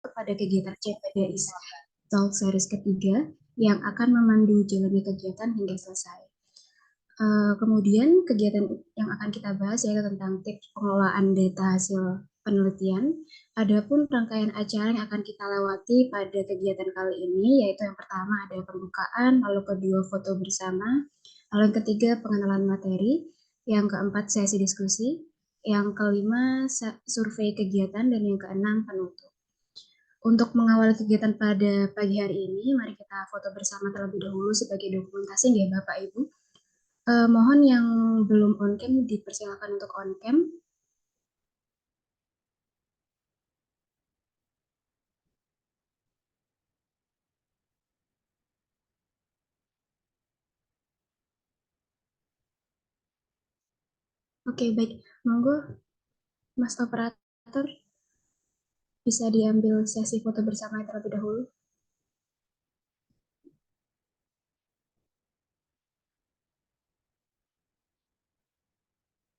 kepada kegiatan CPDIS Talk Series ketiga yang akan memandu jalannya kegiatan hingga selesai. Kemudian kegiatan yang akan kita bahas yaitu tentang tips pengelolaan data hasil penelitian. Adapun rangkaian acara yang akan kita lewati pada kegiatan kali ini yaitu yang pertama ada pembukaan, lalu kedua foto bersama, lalu yang ketiga pengenalan materi, yang keempat sesi diskusi, yang kelima survei kegiatan, dan yang keenam penutup. Untuk mengawal kegiatan pada pagi hari ini, mari kita foto bersama terlebih dahulu sebagai dokumentasi ya Bapak Ibu. Mohon yang belum on cam dipersilakan untuk on cam. Oke, baik. Monggo Mas Operator bisa diambil sesi foto bersama terlebih dahulu.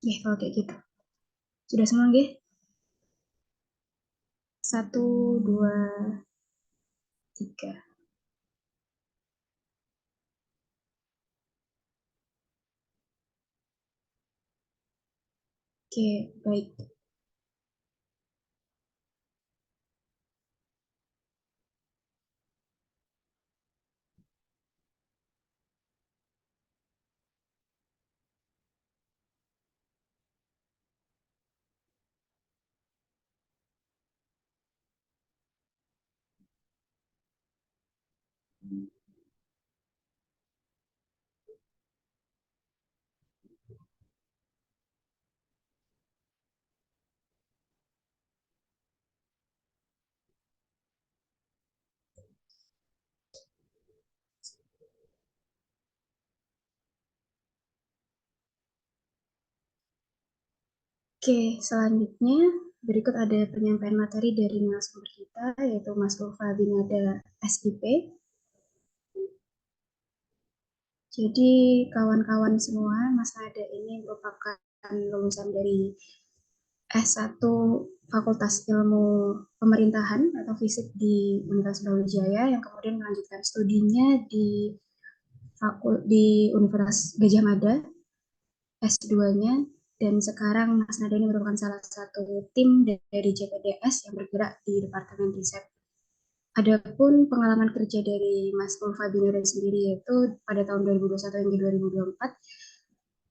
Ya, kalau kayak gitu. Sudah semua, nggih? 1, 2, 3. Oke, baik. Oke, selanjutnya berikut ada penyampaian materi dari narasumber kita, yaitu Mas Ulfa Binada, SIP. Jadi kawan-kawan semua, Mas Nada ini merupakan lulusan dari S1 Fakultas Ilmu Pemerintahan atau Fisik di Universitas Brawijaya yang kemudian melanjutkan studinya di Universitas Gajah Mada S2-nya, dan sekarang Mas Nada ini merupakan salah satu tim dari JPDS yang bergerak di Departemen Riset. Adapun pengalaman kerja dari Mas Ulfa Binada sendiri yaitu pada tahun 2021 hingga 2024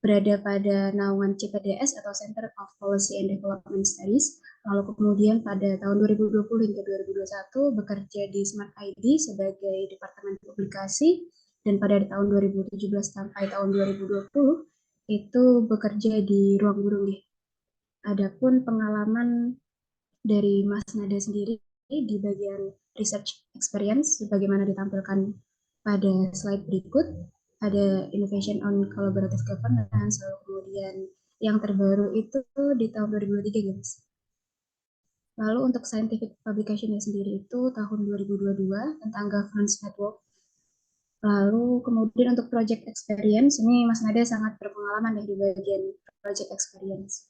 berada pada naungan CPDS atau Center of Policy and Development Studies, lalu kemudian pada tahun 2020 hingga 2021 bekerja di Smart ID sebagai Departemen Publikasi, dan pada tahun 2017 sampai tahun 2020 itu bekerja di Ruang Guru. Adapun pengalaman dari Mas Nada sendiri di bagian research experience sebagaimana ditampilkan pada slide berikut, ada innovation on collaborative governance, lalu kemudian yang terbaru itu di tahun 2023, guys. Lalu untuk scientific publication-nya sendiri itu tahun 2022 tentang governance network. Lalu kemudian untuk project experience, ini Mas Nada sangat berpengalaman di bagian project experience.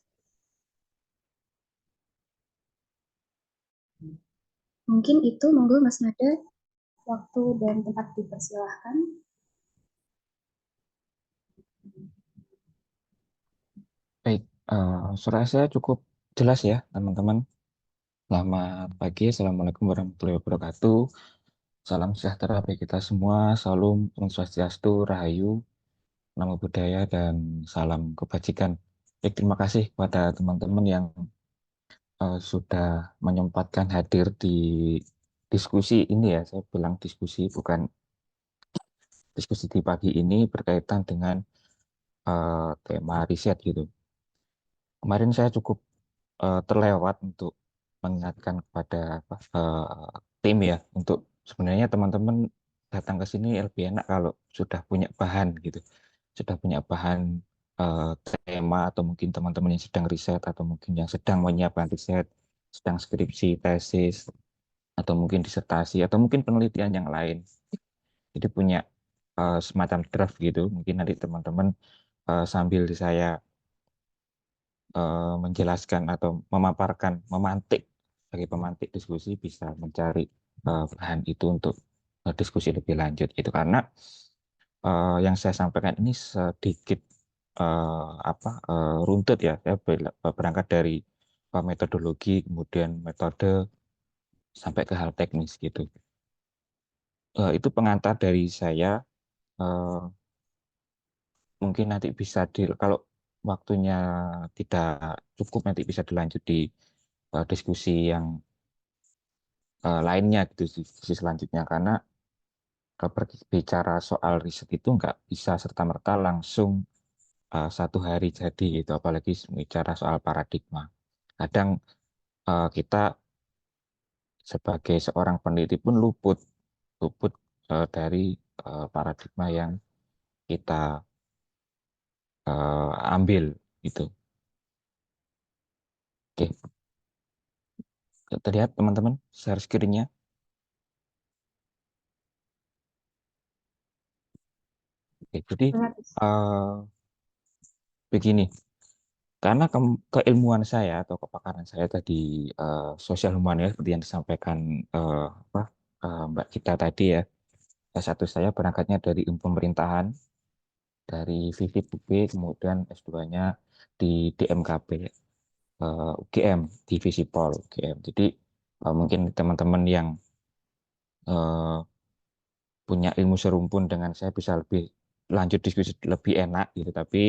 Mungkin itu, monggo Mas Nada, waktu dan tempat dipersilahkan. Baik, suara saya cukup jelas ya, teman-teman. Selamat pagi, Assalamualaikum warahmatullahi wabarakatuh. Salam sejahtera bagi kita semua, salam swastiastu, rahayu, namo buddhaya, dan salam kebajikan. Baik, terima kasih kepada teman-teman yang sudah menyempatkan hadir di diskusi ini ya. Saya bilang diskusi, bukan diskusi di pagi ini berkaitan dengan tema riset gitu. Kemarin saya cukup terlewat untuk mengingatkan kepada tim ya, untuk sebenarnya teman-teman datang ke sini lebih enak kalau sudah punya bahan gitu, sudah punya bahan tema, atau mungkin teman-teman yang sedang riset, atau mungkin yang sedang menyiapkan riset, sedang skripsi, tesis, atau mungkin disertasi, atau mungkin penelitian yang lain. Jadi punya semacam draft gitu, mungkin nanti teman-teman sambil saya menjelaskan atau memaparkan, memantik sebagai pemantik diskusi bisa mencari bahan itu untuk diskusi lebih lanjut gitu. Karena yang saya sampaikan ini sedikit runtut ya. Saya berangkat dari metodologi, kemudian metode sampai ke hal teknis gitu. Itu pengantar dari saya. eh, Mungkin nanti bisa kalau waktunya tidak cukup nanti bisa dilanjut di diskusi yang lainnya gitu, diskusi selanjutnya. Karena berbicara soal riset itu nggak bisa serta-merta langsung satu hari jadi gitu, apalagi bicara soal paradigma. Kadang kita sebagai seorang peneliti pun luput luput dari paradigma yang kita ambil gitu. Oke, terlihat teman-teman share screen-nya. Oke, jadi eh, begini, karena keilmuan saya atau kepakaran saya tadi sosial humaniora seperti yang disampaikan apa, Mbak Gita tadi ya. S1 saya berangkatnya dari ilmu pemerintahan, dari FIVIP UB, kemudian S2-nya di DMKB, UGM, Divisi Pol UGM. Jadi mungkin teman-teman yang eh, punya ilmu serumpun dengan saya bisa lebih lanjut diskusi lebih enak gitu. Tapi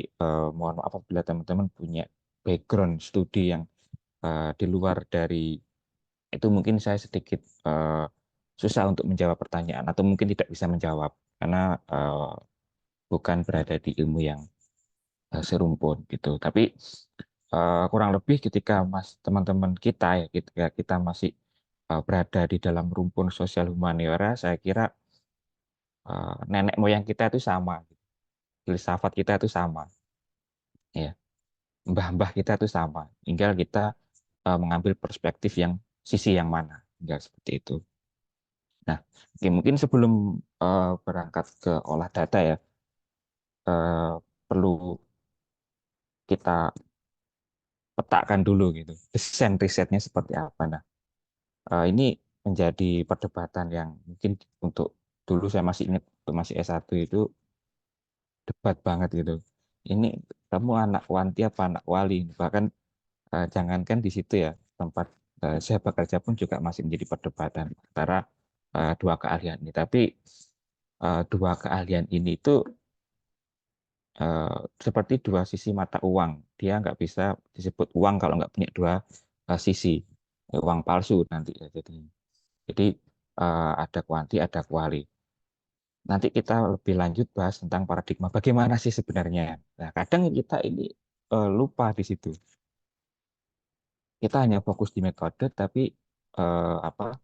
mohon maaf apabila teman-teman punya background studi yang di luar dari itu, mungkin saya sedikit susah untuk menjawab pertanyaan atau mungkin tidak bisa menjawab karena bukan berada di ilmu yang serumpun gitu. Tapi kurang lebih ketika teman-teman kita ya ketika kita masih berada di dalam rumpun sosial humaniora, saya kira nenek moyang kita itu sama, filsafat kita itu sama, ya, mbah-mbah kita itu sama. Tinggal kita mengambil perspektif yang sisi yang mana, tinggal seperti itu. Nah, oke, mungkin sebelum berangkat ke olah data ya, perlu kita petakan dulu gitu, desain risetnya seperti apa. Nah, ini menjadi perdebatan yang mungkin untuk dulu saya masih ingat waktu masih S1 itu debat banget gitu. Ini kamu anak Wanti apa anak Wali? Bahkan jangankan di situ ya, tempat saya bekerja pun juga masih menjadi perdebatan antara dua keahlian ini. Tapi dua keahlian ini itu eh, seperti dua sisi mata uang. Dia nggak bisa disebut uang kalau nggak punya dua sisi. Uang palsu nanti ya. Jadi ada kuanti, ada kuali. Nanti kita lebih lanjut bahas tentang paradigma. Bagaimana sih sebenarnya? Nah, kadang kita ini lupa di situ. Kita hanya fokus di metode, tapi apa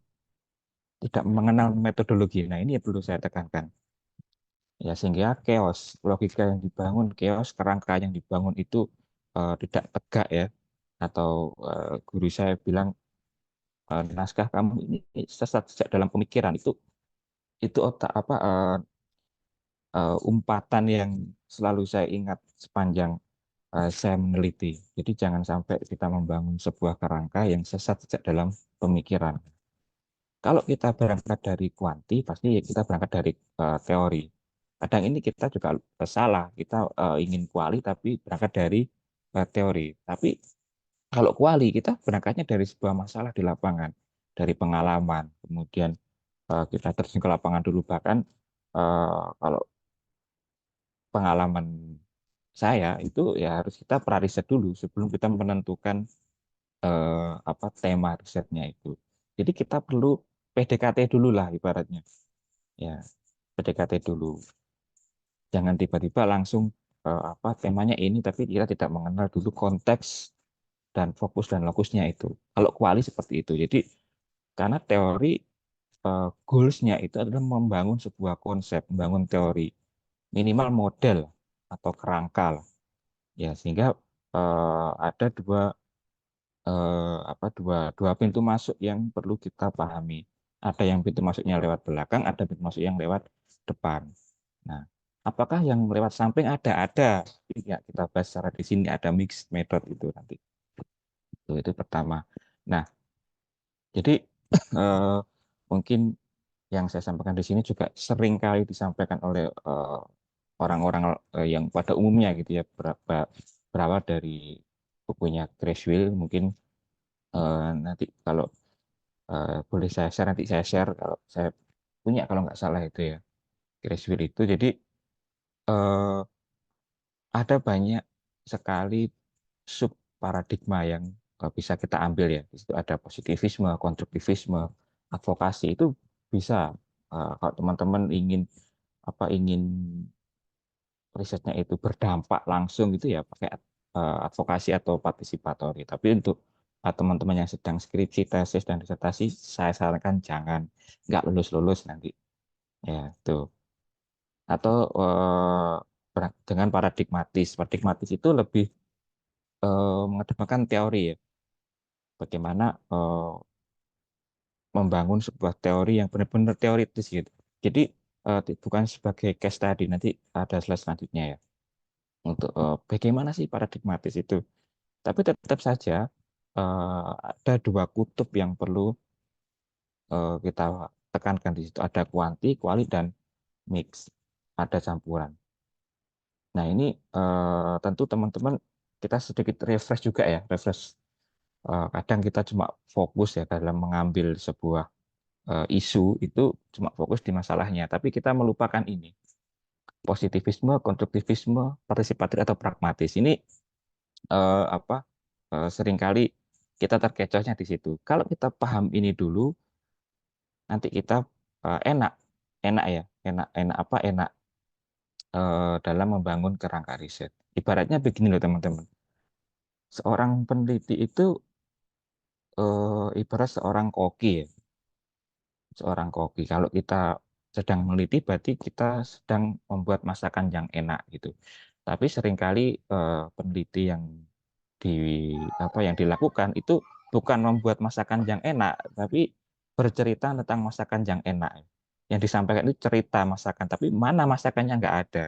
tidak mengenal metodologi. Nah, ini yang perlu saya tekankan. Ya, sehingga chaos, logika yang dibangun, chaos, kerangka yang dibangun itu tidak tegak ya. Atau guru saya bilang naskah kamu ini sesat sejak dalam pemikiran itu otak apa umpatan yang selalu saya ingat sepanjang saya meneliti. Jadi jangan sampai kita membangun sebuah kerangka yang sesat sejak dalam pemikiran. Kalau kita berangkat dari kuanti, pasti ya kita berangkat dari teori. Kadang ini kita juga salah, kita ingin kuali tapi berangkat dari teori. Tapi kalau kuali kita berangkatnya dari sebuah masalah di lapangan, dari pengalaman, kemudian kita terjun ke lapangan dulu. Bahkan kalau pengalaman saya itu ya harus kita prariset dulu sebelum kita menentukan apa tema risetnya itu. Jadi kita perlu PDKT dulu lah ibaratnya. Ya, PDKT dulu. Jangan tiba-tiba langsung apa temanya ini tapi kita tidak mengenal dulu konteks dan fokus dan lokusnya itu. Kalau kuali seperti itu. Jadi karena teori goals-nya itu adalah membangun sebuah konsep, membangun teori, minimal model atau kerangka lah. Ya, sehingga ada dua pintu masuk yang perlu kita pahami. Ada yang pintu masuknya lewat belakang, ada pintu masuk yang lewat depan. Nah, apakah yang lewat samping ada? Ada. Ya, kita bahas secara di sini ada mixed method itu nanti. Itu pertama. Nah, Jadi eh, mungkin yang saya sampaikan di sini juga sering kali disampaikan oleh orang-orang yang pada umumnya gitu ya, berawal dari bukunya Grace Will. Mungkin nanti kalau boleh saya share, nanti saya share kalau saya punya, kalau nggak salah itu ya, Grace Will itu. Jadi eh, ada banyak sekali sub paradigma yang bisa kita ambil ya. Di situ ada positivisme, konstruktivisme, advokasi. Itu bisa kalau teman-teman ingin ingin risetnya itu berdampak langsung gitu ya, pakai advokasi atau partisipatori. Tapi untuk teman-teman yang sedang skripsi, tesis dan disertasi, saya sarankan jangan, nggak lulus-lulus nanti. Ya, tuh. Atau dengan paradigmatis. Paradigmatis itu lebih mengedepankan teori ya. Bagaimana membangun sebuah teori yang benar-benar teoritis gitu. Jadi bukan sebagai case study, nanti ada slide selanjutnya ya. Untuk bagaimana sih paradigmatis itu. Tapi tetap saja ada dua kutub yang perlu kita tekankan di situ. Ada kuanti, kuali, dan mix. Ada campuran. Nah ini tentu teman-teman kita sedikit refresh juga ya. Refresh. Kadang kita cuma fokus ya dalam mengambil sebuah isu itu cuma fokus di masalahnya, tapi kita melupakan ini positivisme, konstruktivisme, partisipatif atau pragmatis. Ini apa seringkali kita terkecohnya di situ. Kalau kita paham ini dulu, nanti kita enak, enak ya, enak apa, enak dalam membangun kerangka riset. Ibaratnya begini loh teman-teman, seorang peneliti itu ibarat seorang koki ya, seorang koki. Kalau kita sedang meneliti, berarti kita sedang membuat masakan yang enak gitu. Tapi seringkali peneliti yang di yang dilakukan itu bukan membuat masakan yang enak, tapi bercerita tentang masakan yang enak. Yang disampaikan itu cerita masakan, tapi mana masakannya nggak ada.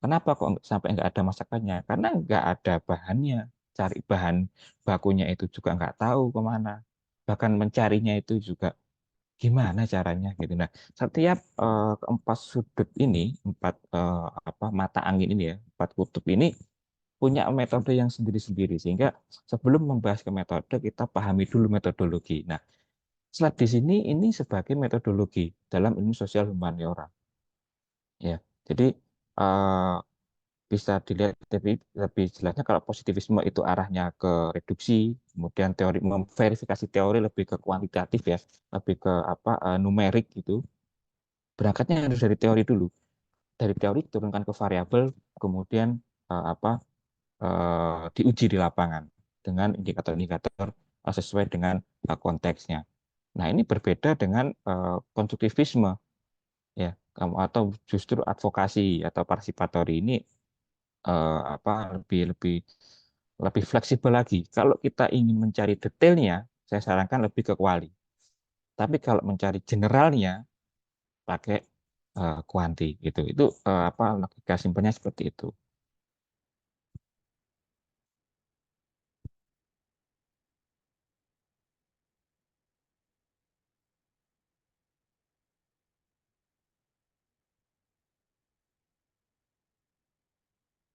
Kenapa kok sampai nggak ada masakannya? Karena nggak ada bahannya. Cari bahan bakunya itu juga nggak tahu kemana. Bahkan mencarinya itu juga gimana caranya gitu. Nah, setiap keempat sudut ini, empat mata angin ini ya, empat kutub ini punya metode yang sendiri-sendiri, sehingga sebelum membahas ke metode kita pahami dulu metodologi. Nah, slide di sini ini sebagai metodologi dalam ilmu sosial humaniora ya. Jadi eh, bisa dilihat lebih jelasnya kalau positivisme itu arahnya ke reduksi, kemudian teori memverifikasi teori lebih ke kuantitatif ya, lebih ke numerik gitu. Berangkatnya harus dari teori dulu. Dari teori turunkan ke variabel, kemudian diuji di lapangan dengan indikator-indikator sesuai dengan konteksnya. Nah, ini berbeda dengan konstruktivisme ya, atau justru advokasi atau partisipatori ini lebih lebih lebih fleksibel lagi. Kalau kita ingin mencari detailnya, saya sarankan lebih ke kuali. Tapi kalau mencari generalnya, pakai kuanti gitu. Itu logika simpelnya seperti itu.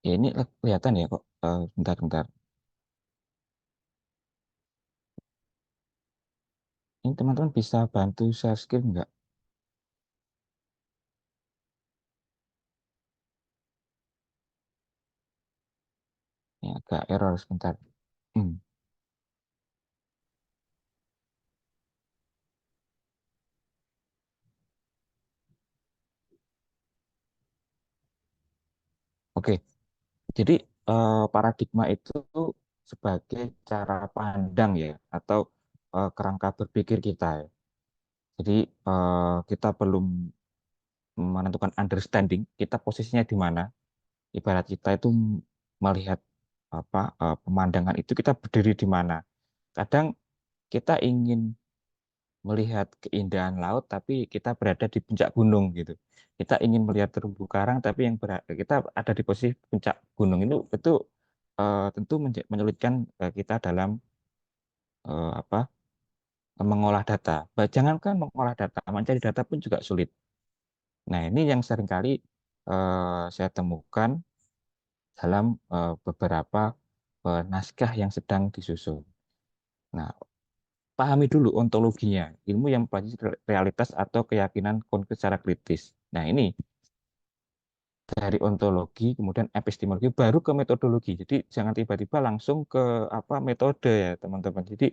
Ya ini kelihatan ya kok. Bentar-bentar. Ini teman-teman bisa bantu share screen nggak? Ini agak error sebentar. Hmm, Oke, jadi paradigma itu sebagai cara pandang ya, atau kerangka berpikir kita ya. Jadi kita belum menentukan understanding, kita posisinya di mana. Ibarat kita itu melihat pemandangan itu kita berdiri di mana. Kadang kita ingin melihat keindahan laut, tapi kita berada di puncak gunung gitu. Kita ingin melihat terumbu karang, tapi kita ada di posisi puncak gunung itu tentu menyulitkan kita dalam eh, apa mengolah data. Jangankan mengolah data, mencari data pun juga sulit. Nah, ini yang seringkali saya temukan dalam beberapa naskah yang sedang disusun. Nah, pahami dulu ontologinya, ilmu yang mempelajari realitas atau keyakinan konkret secara kritis. Nah, ini dari ontologi, kemudian epistemologi, baru ke metodologi. Jadi jangan tiba-tiba langsung ke apa metode ya, teman-teman. Jadi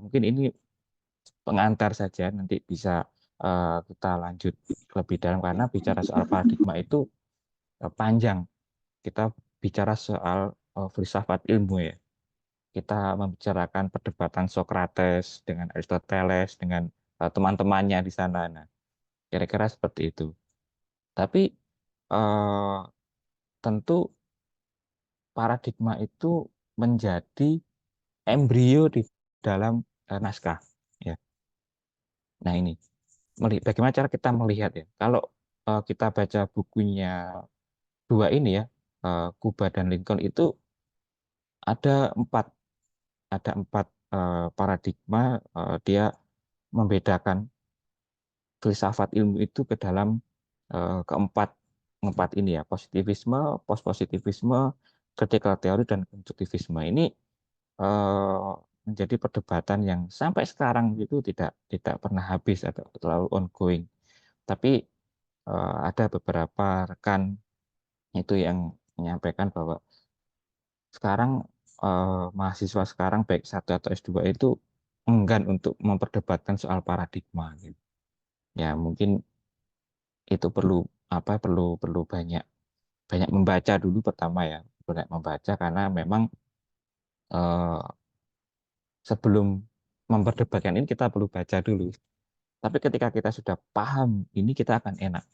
mungkin ini pengantar saja, nanti bisa kita lanjut lebih dalam karena bicara soal paradigma itu panjang. Kita bicara soal filsafat ilmu ya. Kita membicarakan perdebatan Socrates dengan Aristoteles dengan teman-temannya di sana. Nah, kira-kira seperti itu. Tapi eh, tentu paradigma itu menjadi embrio di dalam naskah. Ya. Nah ini, bagaimana cara kita melihat ya? Kalau kita baca bukunya dua ini ya, Kuba dan Lincoln itu ada empat, paradigma. Dia membedakan filsafat ilmu itu ke dalam keempat empat ini ya, positivisme, postpositivisme, critical theory dan konstruktivisme. Ini menjadi perdebatan yang sampai sekarang itu tidak pernah habis atau terlalu ongoing. Tapi ada beberapa rekan itu yang menyampaikan bahwa sekarang mahasiswa sekarang baik satu atau S2 itu enggan untuk memperdebatkan soal paradigma gitu. Ya mungkin itu perlu perlu perlu banyak banyak membaca dulu pertama ya, banyak membaca karena memang eh, sebelum memperdebatkan ini kita perlu baca dulu. Tapi ketika kita sudah paham ini kita akan enak,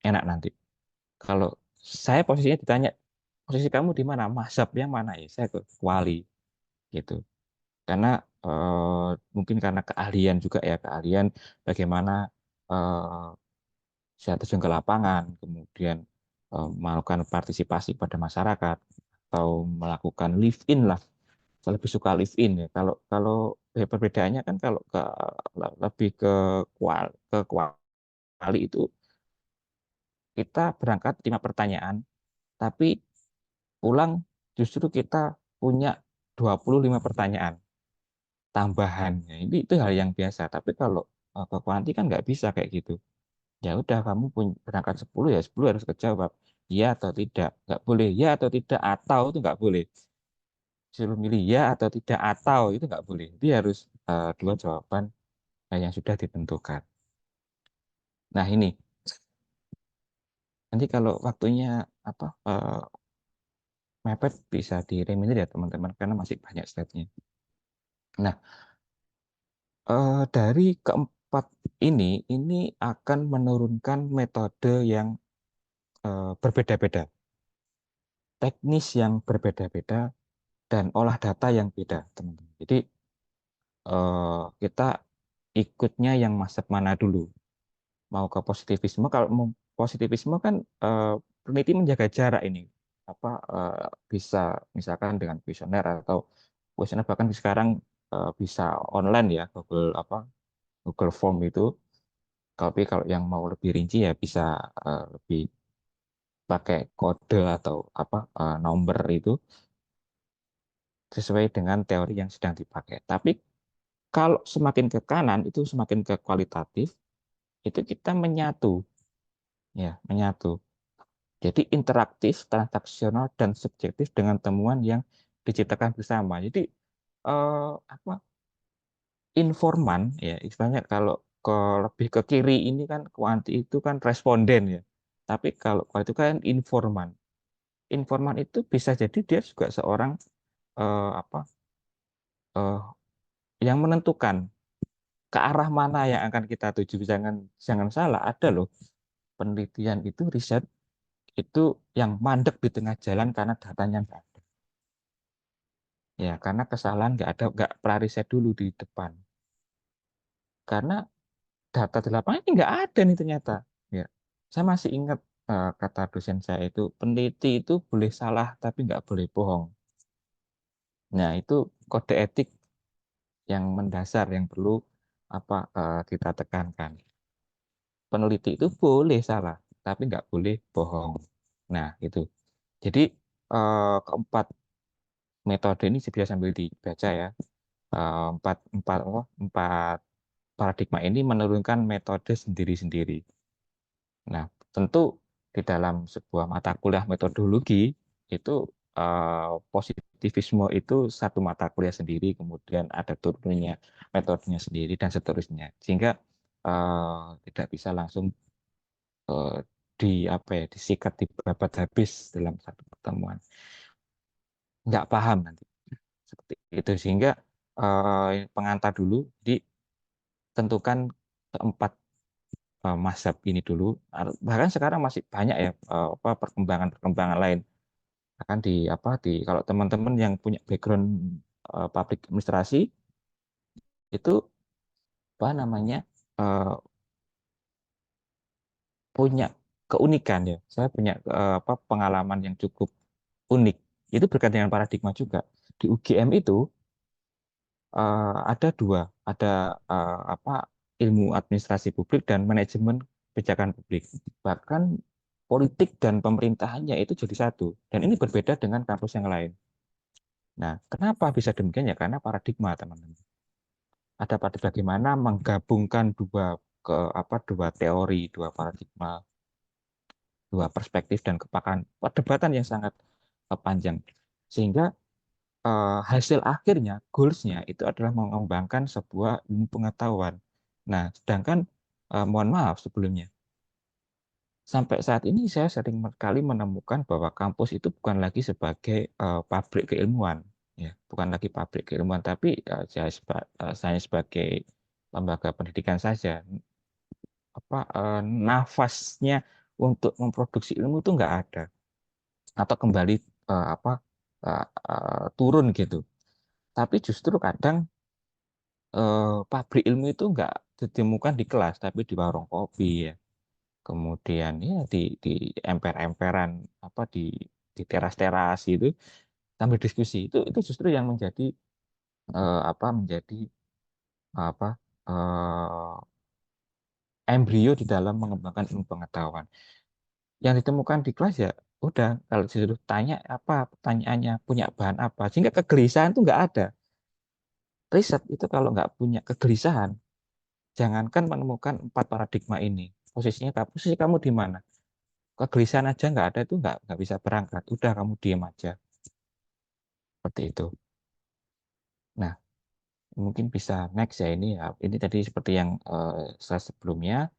enak nanti. Kalau saya posisinya ditanya, posisi kamu di mana? Mazhab yang mana ya? Saya ke Wali gitu. Karena mungkin karena keahlian juga ya, keahlian bagaimana eh, saya terjun ke lapangan, kemudian melakukan partisipasi pada masyarakat atau melakukan live in lah. Saya lebih suka live in ya. Kalau kalau perbedaannya kan kalau lebih ke kuali itu kita berangkat 5 pertanyaan, tapi pulang justru kita punya 25 pertanyaan tambahan. Ya, ini itu hal yang biasa. Tapi kalau ke kuanti kan nggak bisa kayak gitu. Ya udah kamu punya berangkat 10 ya 10 harus kejawab. Ya atau tidak. Nggak boleh ya atau tidak atau itu nggak boleh. Suruh milih ya atau tidak atau itu nggak boleh. Dia harus dua jawaban yang sudah ditentukan. Nah ini nanti kalau waktunya apa mepet bisa direminder ya teman-teman karena masih banyak slide-nya. Nah, dari keempat ini akan menurunkan metode yang berbeda-beda, teknis yang berbeda-beda, dan olah data yang beda, teman-teman. Jadi kita ikutnya yang masuk mana dulu? Mau ke positivisme? Kalau mau positivisme kan peneliti menjaga jarak ini, bisa misalkan dengan kuesioner atau kuesioner bahkan sekarang bisa online ya, Google Form itu. Tapi kalau yang mau lebih rinci ya bisa lebih pakai kode atau nomor itu sesuai dengan teori yang sedang dipakai. Tapi kalau semakin ke kanan itu semakin ke kualitatif, itu kita menyatu, ya menyatu. Jadi interaktif, transaksional dan subjektif dengan temuan yang diciptakan bersama. Jadi apa informan ya istilahnya kalau lebih ke kiri ini kan kuanti itu kan responden ya. Tapi kalau kuanti itu kan informan. Informan itu bisa jadi dia juga seorang eh, apa eh, yang menentukan ke arah mana yang akan kita tuju. Jangan jangan salah, ada loh penelitian itu riset itu yang mandek di tengah jalan karena datanya nggak ada. Ya, karena kesalahan nggak pernah riset dulu di depan. Karena data di lapangan ini nggak ada nih ternyata. Ya, saya masih ingat kata dosen saya itu peneliti itu boleh salah tapi nggak boleh bohong. Nah, itu kode etik yang mendasar yang perlu kita tekankan. Peneliti itu boleh salah, tapi nggak boleh bohong. Nah, itu. Jadi keempat metode ini bisa sambil dibaca ya. Empat, empat, empat paradigma ini menurunkan metode sendiri-sendiri. Nah, tentu di dalam sebuah mata kuliah metodologi itu positivisme itu satu mata kuliah sendiri, kemudian ada turunnya metodenya sendiri dan seterusnya, sehingga tidak bisa langsung eh, disikat dibabat habis dalam satu pertemuan. Nggak paham nanti seperti itu, sehingga pengantar dulu ditentukan keempat mazhab ini dulu. Bahkan sekarang masih banyak ya perkembangan-perkembangan lain. Akan kalau teman-teman yang punya background public administrasi itu apa namanya eh, punya keunikan ya. Saya punya pengalaman yang cukup unik. Itu berkaitan dengan paradigma juga. Di UGM itu ada dua, ada ilmu administrasi publik dan manajemen kebijakan publik. Bahkan politik dan pemerintahannya itu jadi satu. Dan ini berbeda dengan kampus yang lain. Nah, kenapa bisa demikian ya? Karena paradigma, teman-teman. Ada pada bagaimana menggabungkan dua teori, dua paradigma, dua perspektif dan kepakan perdebatan yang sangat panjang. Sehingga hasil akhirnya, goals-nya itu adalah mengembangkan sebuah ilmu pengetahuan. Nah, sedangkan mohon maaf sebelumnya, sampai saat ini saya sering kali menemukan bahwa kampus itu bukan lagi sebagai pabrik keilmuan, ya, bukan lagi pabrik keilmuan, tapi saya sebagai lembaga pendidikan saja. Nafasnya untuk memproduksi ilmu itu nggak ada, atau kembali turun gitu. Tapi justru kadang pabrik ilmu itu nggak ditemukan di kelas, tapi di warung kopi ya. Kemudian ya di emper-emperan di teras-teras itu sambil diskusi itu justru yang menjadi menjadi apa eh, embrio di dalam mengembangkan ilmu pengetahuan. Yang ditemukan di kelas ya udah, kalau disuruh tanya apa pertanyaannya, punya bahan apa, sehingga kegelisahan itu nggak ada. Riset itu kalau nggak punya kegelisahan, jangankan menemukan empat paradigma ini, posisi kamu di mana? Kegelisahan aja nggak ada, itu nggak bisa berangkat. Udah, kamu diam aja. Seperti itu. Nah, mungkin bisa next ya ini ya. Ini tadi seperti yang saya sebelumnya,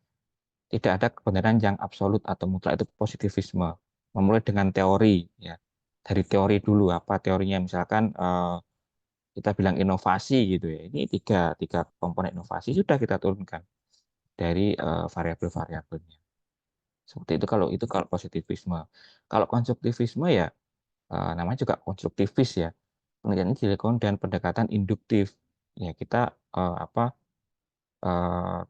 tidak ada kebenaran yang absolut atau mutlak, itu positivisme. Memulai dengan teori ya. Dari teori dulu, apa teorinya, misalkan kita bilang inovasi gitu ya. Ini tiga komponen inovasi sudah kita turunkan dari variabel-variabelnya. Seperti itu kalau positivisme. Kalau konstruktivisme ya namanya juga konstruktivis ya. Penelitian ini dilakukan dengan pendekatan induktif. Ya, kita eh, apa eh,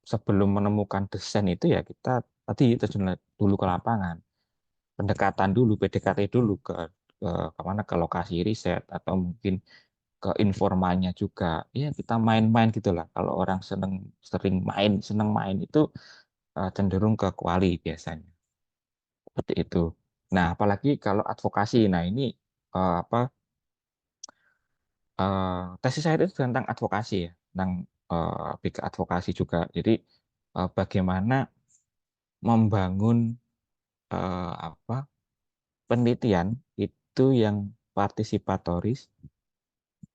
sebelum menemukan desain itu ya kita tadi terjun dulu ke lapangan, pendekatan dulu, PDKT dulu ke kemana, ke lokasi riset atau mungkin ke informalnya juga. Ya, kita main-main gitulah. Kalau orang seneng main itu cenderung ke kuali biasanya. Seperti itu. Nah, apalagi kalau advokasi. Nah, ini eh, apa tesis saya itu tentang advokasi ya, tentang lebih ke advokasi juga. Jadi bagaimana membangun penelitian itu yang partisipatoris,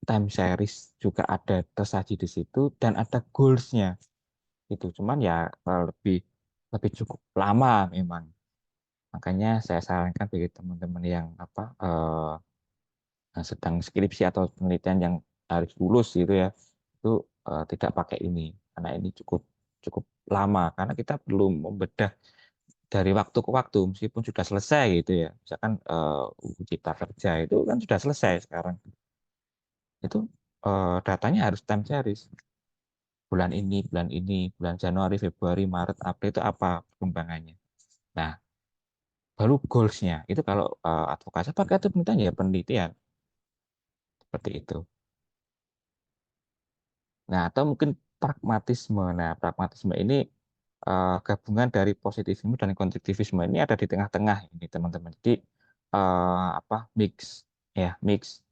time series juga ada tersaji di situ dan ada goals-nya itu. Cuman ya lebih lebih cukup lama memang. Makanya saya sarankan bagi teman-teman yang sedang skripsi atau penelitian yang harus lulus gitu ya, itu tidak pakai ini karena ini cukup cukup lama, karena kita perlu membedah dari waktu ke waktu meskipun sudah selesai gitu ya, misalkan UU Cipta Kerja itu kan sudah selesai sekarang, itu datanya harus time series, bulan Januari, Februari, Maret, April itu apa perkembangannya. Nah, baru goalsnya itu kalau advokasi pakai itu penelitian ya penelitian seperti itu. Nah, atau mungkin pragmatisme. Nah, pragmatisme ini gabungan dari positivisme dan konstruktivisme ini ada di tengah-tengah ini teman-teman. Jadi apa mix ya mix.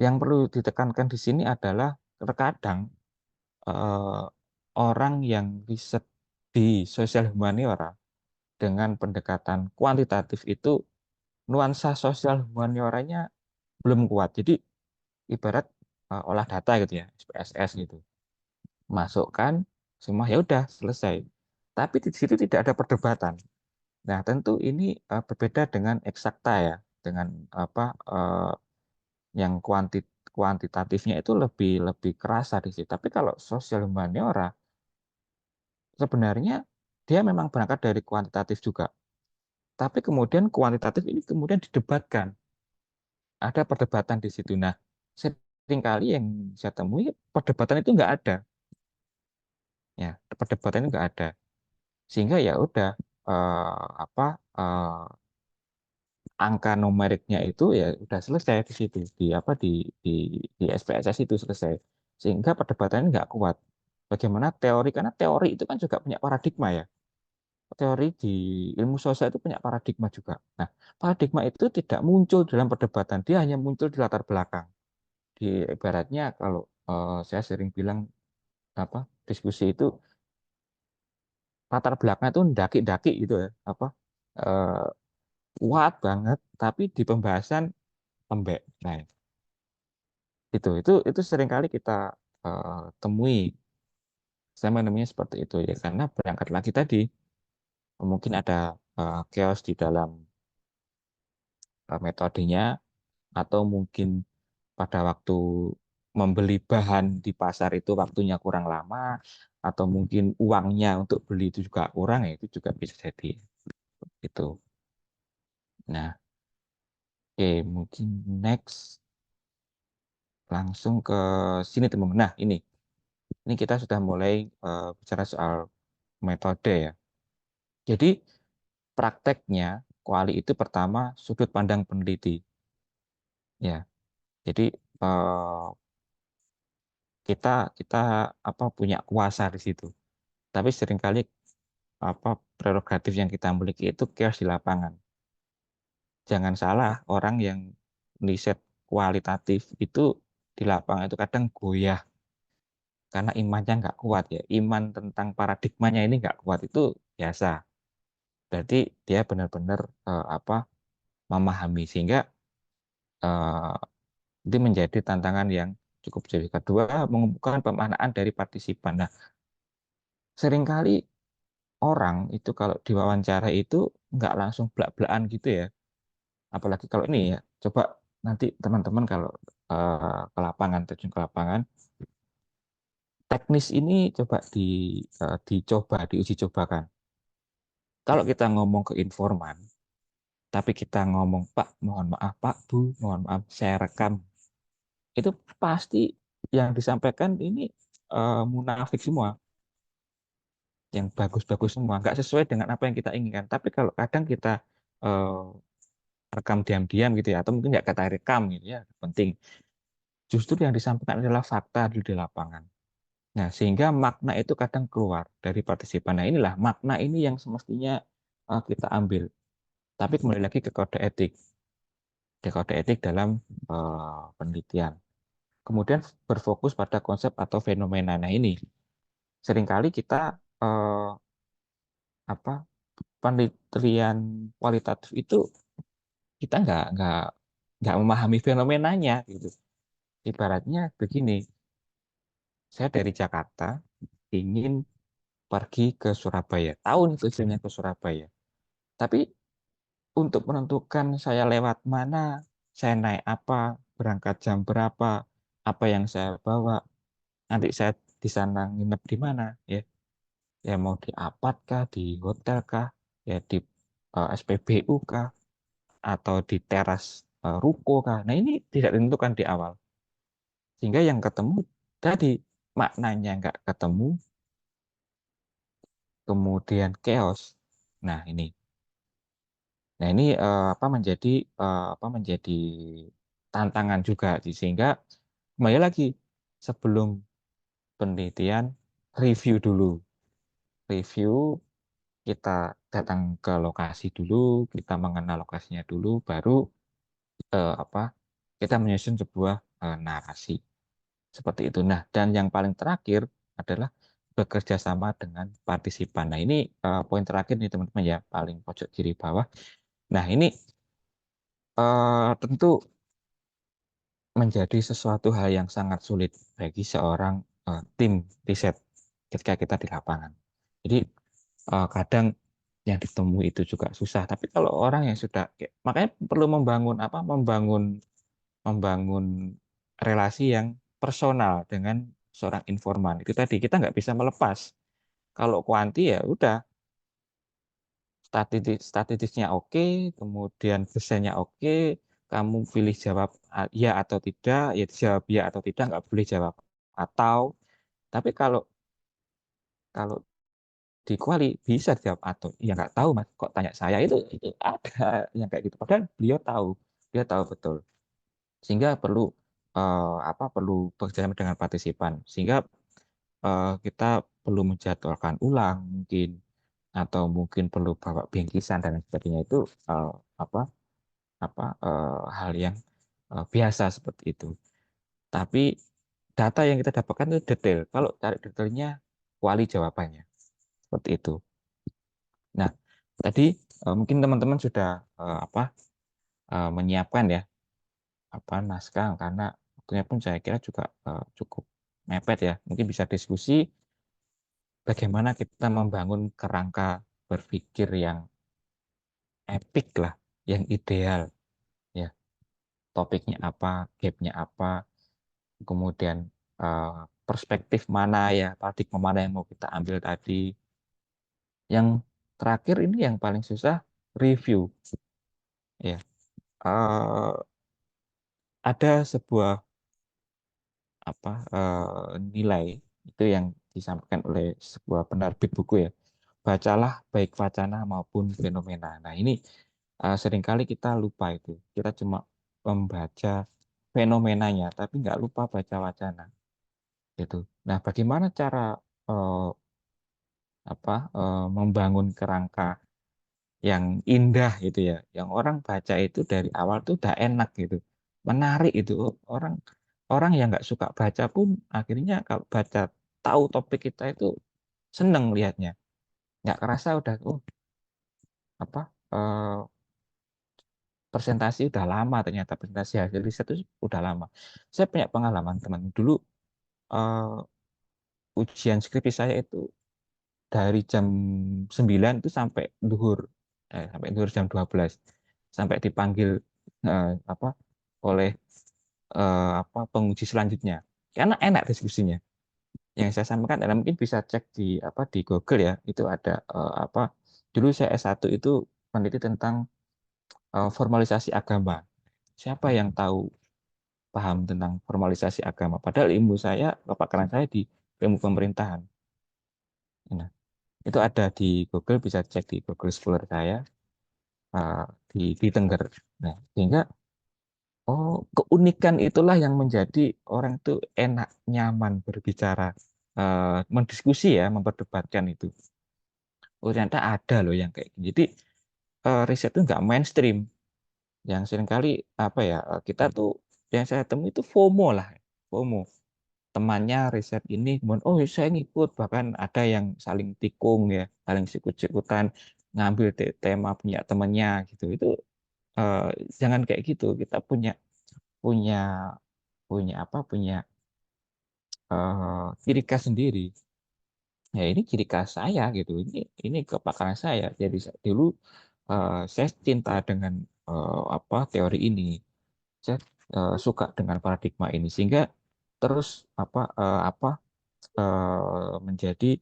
Yang perlu ditekankan di sini adalah terkadang eh, orang yang riset di sosial humaniora dengan pendekatan kuantitatif itu nuansa sosial humanioranya belum kuat. Jadi ibarat olah data gitu ya, SPSS gitu. Masukkan semua ya udah selesai. Tapi di situ tidak ada perdebatan. Nah, tentu ini berbeda dengan eksakta ya, dengan apa yang kuantitatifnya itu lebih lebih kerasa di situ. Tapi kalau sosial humaniora sebenarnya dia memang berangkat dari kuantitatif juga. Tapi kemudian kuantitatif ini kemudian didebatkan. Ada perdebatan di situ. Nah, seringkali yang saya temui perdebatan itu nggak ada. Ya, perdebatan itu nggak ada. Sehingga ya udah apa angka numeriknya itu ya udah selesai di situ di apa di SPSS itu selesai sehingga perdebatannya nggak kuat. Bagaimana teori karena teori itu kan juga punya paradigma ya. Teori di ilmu sosial itu punya paradigma juga. Nah, paradigma itu tidak muncul dalam perdebatan, dia hanya muncul di latar belakang. Di ibaratnya kalau saya sering bilang apa diskusi itu latar belakang itu daki-daki gitu ya, apa eh, kuat banget, tapi di pembahasan lembek. Nah, itu seringkali kita temui saya menemunya seperti itu ya karena berangkat lagi tadi mungkin ada chaos di dalam metodenya atau mungkin pada waktu membeli bahan di pasar itu waktunya kurang lama atau mungkin uangnya untuk beli itu juga kurang ya itu juga bisa jadi itu. Nah, oke mungkin next langsung ke sini teman-teman. Nah, ini kita sudah mulai bicara soal metode ya. Jadi prakteknya kuali itu pertama sudut pandang peneliti ya. Jadi eh, kita kita apa punya kuasa di situ. Tapi seringkali apa prerogatif yang kita miliki itu chaos di lapangan. Jangan salah orang yang riset kualitatif itu di lapangan itu kadang goyah karena imannya nggak kuat ya. Iman tentang paradigmanya ini nggak kuat itu biasa. Berarti dia benar-benar apa memahami sehingga eh, itu menjadi tantangan yang cukup serius. Kedua, mengumpulkan pemaknaan dari partisipan. Nah, seringkali orang itu kalau diwawancara itu nggak langsung belak-belakan gitu ya. Apalagi kalau ini ya, coba nanti teman-teman kalau ke lapangan, terjun ke lapangan, teknis ini coba dicoba, diuji cobakan. Kalau kita ngomong ke informan, tapi kita ngomong, Pak, mohon maaf, Pak, Bu, mohon maaf, saya rekam. Itu pasti yang disampaikan ini munafik semua, yang bagus-bagus semua, nggak sesuai dengan apa yang kita inginkan. Tapi kalau kadang kita eh, rekam diam-diam gitu ya, atau mungkin nggak kata rekam gitu ya, penting. Justru yang disampaikan adalah fakta di lapangan. Nah, sehingga makna itu kadang keluar dari partisipan. Nah, inilah makna ini yang semestinya kita ambil. Tapi kembali lagi ke kode etik, ke kode etik dalam penelitian. Kemudian berfokus pada konsep atau fenomena. Nah, ini seringkali kita eh, apa penelitian kualitatif itu kita nggak memahami fenomenanya gitu. Ibaratnya begini, saya dari Jakarta ingin pergi ke Surabaya. Tahu nih tujuannya ke Surabaya. Tapi untuk menentukan saya lewat mana, saya naik apa, berangkat jam berapa, apa yang saya bawa, nanti saya di sana nginep di mana, ya, ya mau di apart kah, di hotel kah, ya di SPBU kah, atau di teras ruko kah. Nah ini tidak ditentukan di awal, sehingga yang ketemu tadi maknanya nggak ketemu, kemudian chaos. Nah ini. Nah, ini apa menjadi tantangan juga sehingga kembali lagi sebelum penelitian review dulu. Review, kita datang ke lokasi dulu, kita mengenal lokasinya dulu, baru apa kita menyusun sebuah narasi seperti itu. Nah, dan yang paling terakhir adalah bekerja sama dengan partisipan. Nah, ini poin terakhir nih teman-teman ya, paling pojok kiri bawah. Nah, ini tentu menjadi sesuatu hal yang sangat sulit bagi seorang tim riset ketika kita di lapangan. Jadi kadang yang ditemui itu juga susah. Tapi kalau orang yang sudah, makanya perlu membangun apa, membangun relasi yang personal dengan seorang informan. Itu tadi kita nggak bisa melepas. Kalau kuanti ya udah statistiknya oke, kemudian desainnya oke, kamu pilih jawab ya atau tidak, ya dijawab ya atau tidak, nggak boleh jawab atau. Tapi kalau kalau di kuali bisa jawab atau ya nggak tahu mas, kok tanya saya, itu ada yang kayak gitu. Padahal beliau tahu betul. Sehingga perlu perlu bekerjasama dengan partisipan. Sehingga kita perlu menjadwalkan ulang mungkin, atau mungkin perlu bawa bingkisan dan lain sebagainya, itu eh, apa hal yang biasa seperti itu. Tapi data yang kita dapatkan itu detail. Kalau cari detailnya, kuali jawabannya seperti itu. Nah, tadi mungkin teman-teman sudah menyiapkan ya naskah, karena waktunya pun saya kira juga cukup mepet ya. Mungkin bisa diskusi bagaimana kita membangun kerangka berpikir yang epic lah, yang ideal ya. Topiknya apa, gapnya apa, kemudian eh, perspektif mana ya, paradigma mana yang mau kita ambil tadi. Yang terakhir ini yang paling susah, review ya. Eh, ada sebuah nilai itu yang disampaikan oleh sebuah penerbit buku ya. Bacalah baik wacana maupun fenomena. Nah, ini seringkali kita lupa itu. Kita cuma membaca fenomenanya, tapi nggak lupa baca wacana. Gitu. Nah, bagaimana cara eh, membangun kerangka yang indah gitu ya, yang orang baca itu dari awal tuh udah enak gitu, menarik itu. Orang orang yang nggak suka baca pun akhirnya kalau baca tahu topik kita itu seneng lihatnya, nggak kerasa udah apa eh, presentasi udah lama, ternyata presentasi hasil riset itu udah lama. Saya punya pengalaman teman dulu, ujian skripsi saya itu dari jam 9 itu sampai duhur jam 12, sampai dipanggil apa oleh penguji selanjutnya, karena enak diskusinya. Yang saya sampaikan adalah, mungkin bisa cek di Google ya, itu ada dulu saya S1 itu meneliti tentang formalisasi agama. Siapa yang tahu paham tentang formalisasi agama, padahal ilmu saya, kepakaran saya di ilmu pemerintahan. Nah, itu ada di Google, bisa cek di Google Scholar saya, uh, di Tengger. Nah, sehingga keunikan itulah yang menjadi orang itu enak, nyaman berbicara, mendiskusi ya, memperdebatkan itu. Oh, ternyata ada loh yang kayak gini. Jadi riset itu nggak mainstream. Yang seringkali kita tuh, yang saya temui itu FOMO lah, FOMO. Temannya riset ini, kemudian oh saya ngikut, bahkan ada yang saling tikung ya, saling sikut-sikutan ngambil tema punya temannya gitu. Itu eh, jangan kayak gitu. Kita punya punya punya ciri khas sendiri. Ya, ini ciri khas saya gitu. Ini kepakaran saya. Jadi dulu saya cinta dengan teori ini. Saya suka dengan paradigma ini, sehingga terus menjadi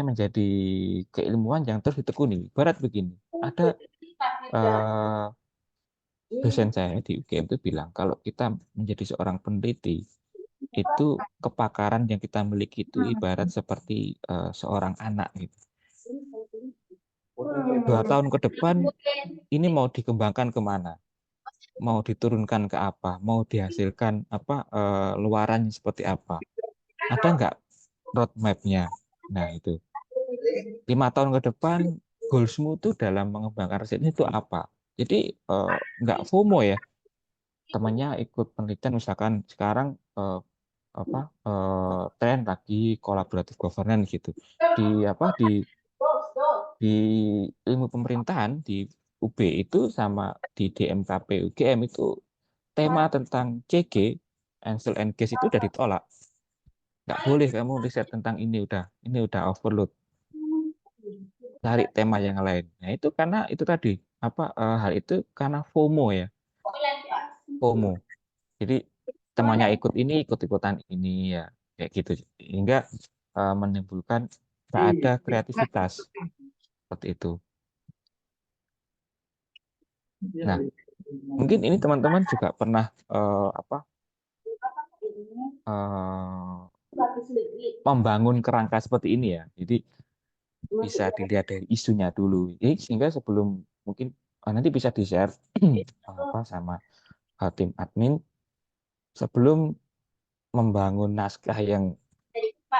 menjadi keilmuan yang terus ditekuni. Barat begini, ada eh, dosen saya di UGM itu bilang, kalau kita menjadi seorang peneliti, itu kepakaran yang kita miliki itu ibarat seperti seorang anak gitu. 2 tahun ke depan ini mau dikembangkan kemana? mau diturunkan ke apa, mau dihasilkan apa luarannya seperti apa, ada nggak roadmap-nya? Nah itu 5 tahun ke depan goalsmu itu dalam mengembangkan riset itu apa? Jadi nggak FOMO ya, temannya ikut penelitian misalkan sekarang apa tren lagi kolaboratif governance gitu di apa di ilmu pemerintahan di UB itu sama di DMKP UGM itu tema tentang CG Ansel and Case itu udah ditolak. Nggak boleh kamu riset tentang ini udah overload, cari tema yang lain. Nah itu karena itu tadi apa hal itu karena FOMO ya, FOMO. Jadi temannya ikut ini ikut-ikutan ini ya kayak gitu hingga menimbulkan tak ada kreativitas seperti itu. Nah mungkin ini teman-teman juga pernah apa eh, membangun kerangka seperti ini ya. Jadi bisa dilihat dari isunya dulu. Jadi sehingga sebelum mungkin nanti bisa di-share apa sama tim admin sebelum membangun naskah yang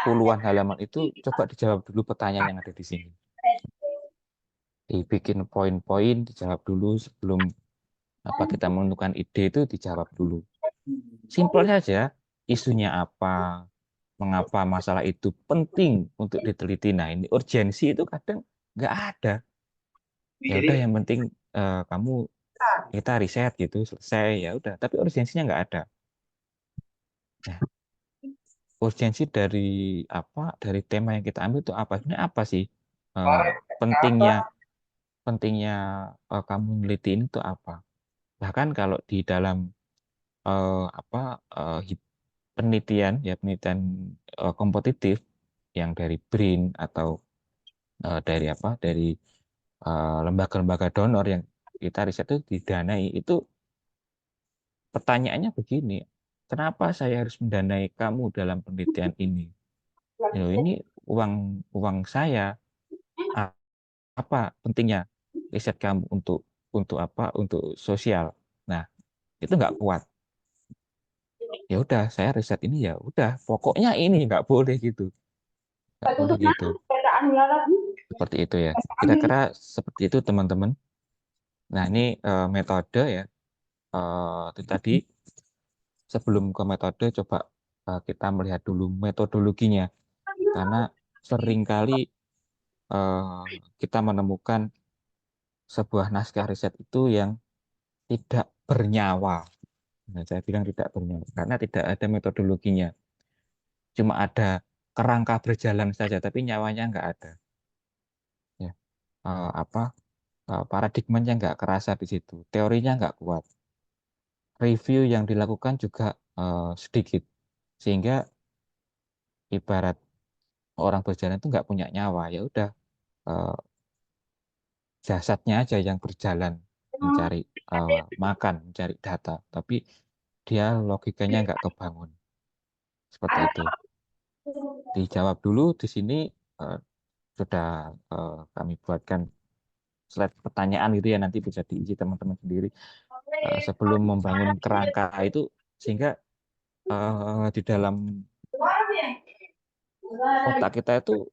puluhan halaman itu coba dijawab dulu pertanyaan yang ada di sini. Dibikin poin-poin, dijawab dulu sebelum apa kita menentukan ide itu dijawab dulu. Simpel saja, isunya apa, mengapa masalah itu penting untuk diteliti. Nah, ini urgensi itu kadang nggak ada. Ya udah yang penting kamu kita riset gitu selesai ya udah. Tapi urgensinya nggak ada. Nah, urgensi dari apa dari tema yang kita ambil itu apa? Sebenarnya apa sih Eh, pentingnya pentingnya kamu meneliti ini itu apa? Bahkan kalau di dalam apa penelitian ya penelitian kompetitif yang dari BRIN atau dari apa dari lembaga-lembaga donor yang kita riset itu didanai itu pertanyaannya begini, kenapa saya harus mendanai kamu dalam penelitian ini? Ya, ini uang uang saya, apa pentingnya riset kamu untuk apa? Untuk sosial. Nah, itu nggak kuat. Ya udah, saya riset ini ya udah, pokoknya ini nggak boleh gitu, nggak boleh gitu. Seperti itu ya. Kira-kira seperti itu teman-teman. Nah, ini metode ya. Itu tadi sebelum ke metode coba kita melihat dulu metodologinya karena seringkali eh, kita menemukan sebuah naskah riset itu yang tidak bernyawa. Nah, saya bilang tidak bernyawa karena tidak ada metodologinya. Cuma ada kerangka berjalan saja, tapi nyawanya nggak ada. Ya, apa paradigmanya nggak kerasa di situ, teorinya nggak kuat, review yang dilakukan juga sedikit, sehingga ibarat orang berjalan itu nggak punya nyawa. Ya udah eh, jasadnya aja yang berjalan mencari makan, mencari data, tapi dia logikanya nggak kebangun. Seperti itu. Dijawab dulu di sini eh, sudah kami buatkan slide pertanyaan gitu ya nanti bisa diisi teman-teman sendiri sebelum membangun kerangka itu sehingga di dalam otak kita itu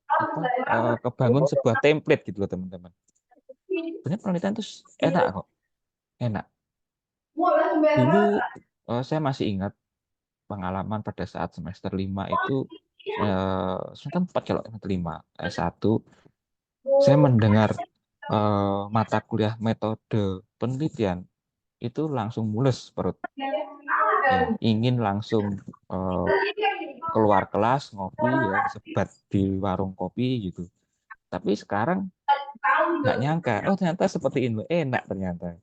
apa kebangun sebuah template gitu loh teman-teman. Sebenarnya penelitian itu enak kok, enak. Dulu saya masih ingat pengalaman pada saat semester 5 itu semester 4 kalau semester 5 S1 saya mendengar mata kuliah metode penelitian itu langsung mules perut ya ingin langsung eh, keluar kelas ngopi ya sebat di warung kopi gitu tapi sekarang nggak nyangka oh ternyata seperti ini enak ternyata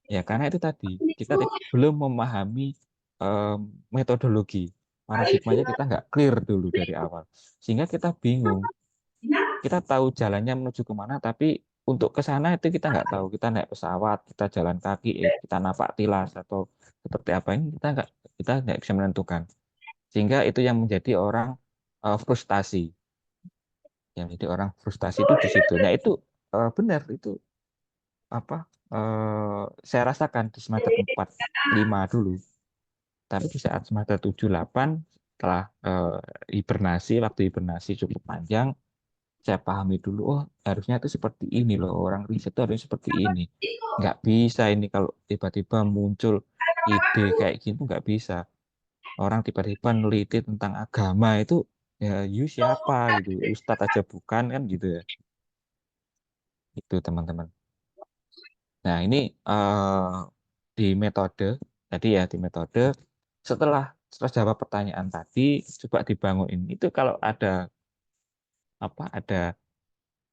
ya karena itu tadi kita belum memahami em, metodologi paradigmanya kita nggak clear dulu dari awal sehingga kita bingung kita tahu jalannya menuju kemana tapi untuk ke sana itu kita nggak tahu kita naik pesawat kita jalan kaki kita napak tilas atau seperti apa ini kita nggak bisa menentukan sehingga itu yang menjadi orang frustasi yang menjadi orang frustasi itu di situ nah itu benar itu apa saya rasakan di semester 4 5 dulu. Tapi di saat semester 7 8 setelah hibernasi, waktu hibernasi cukup panjang, saya pahami dulu, oh harusnya itu seperti ini loh, orang riset itu harusnya seperti ini. Nggak bisa ini kalau tiba-tiba muncul ide kayak gitu, nggak bisa. Orang tiba-tiba neliti tentang agama itu, ya you siapa gitu, ustadz aja bukan kan gitu ya. Itu teman-teman. Nah ini di metode, tadi ya di metode, setelah setelah jawab pertanyaan tadi, coba dibangun ini. Itu kalau ada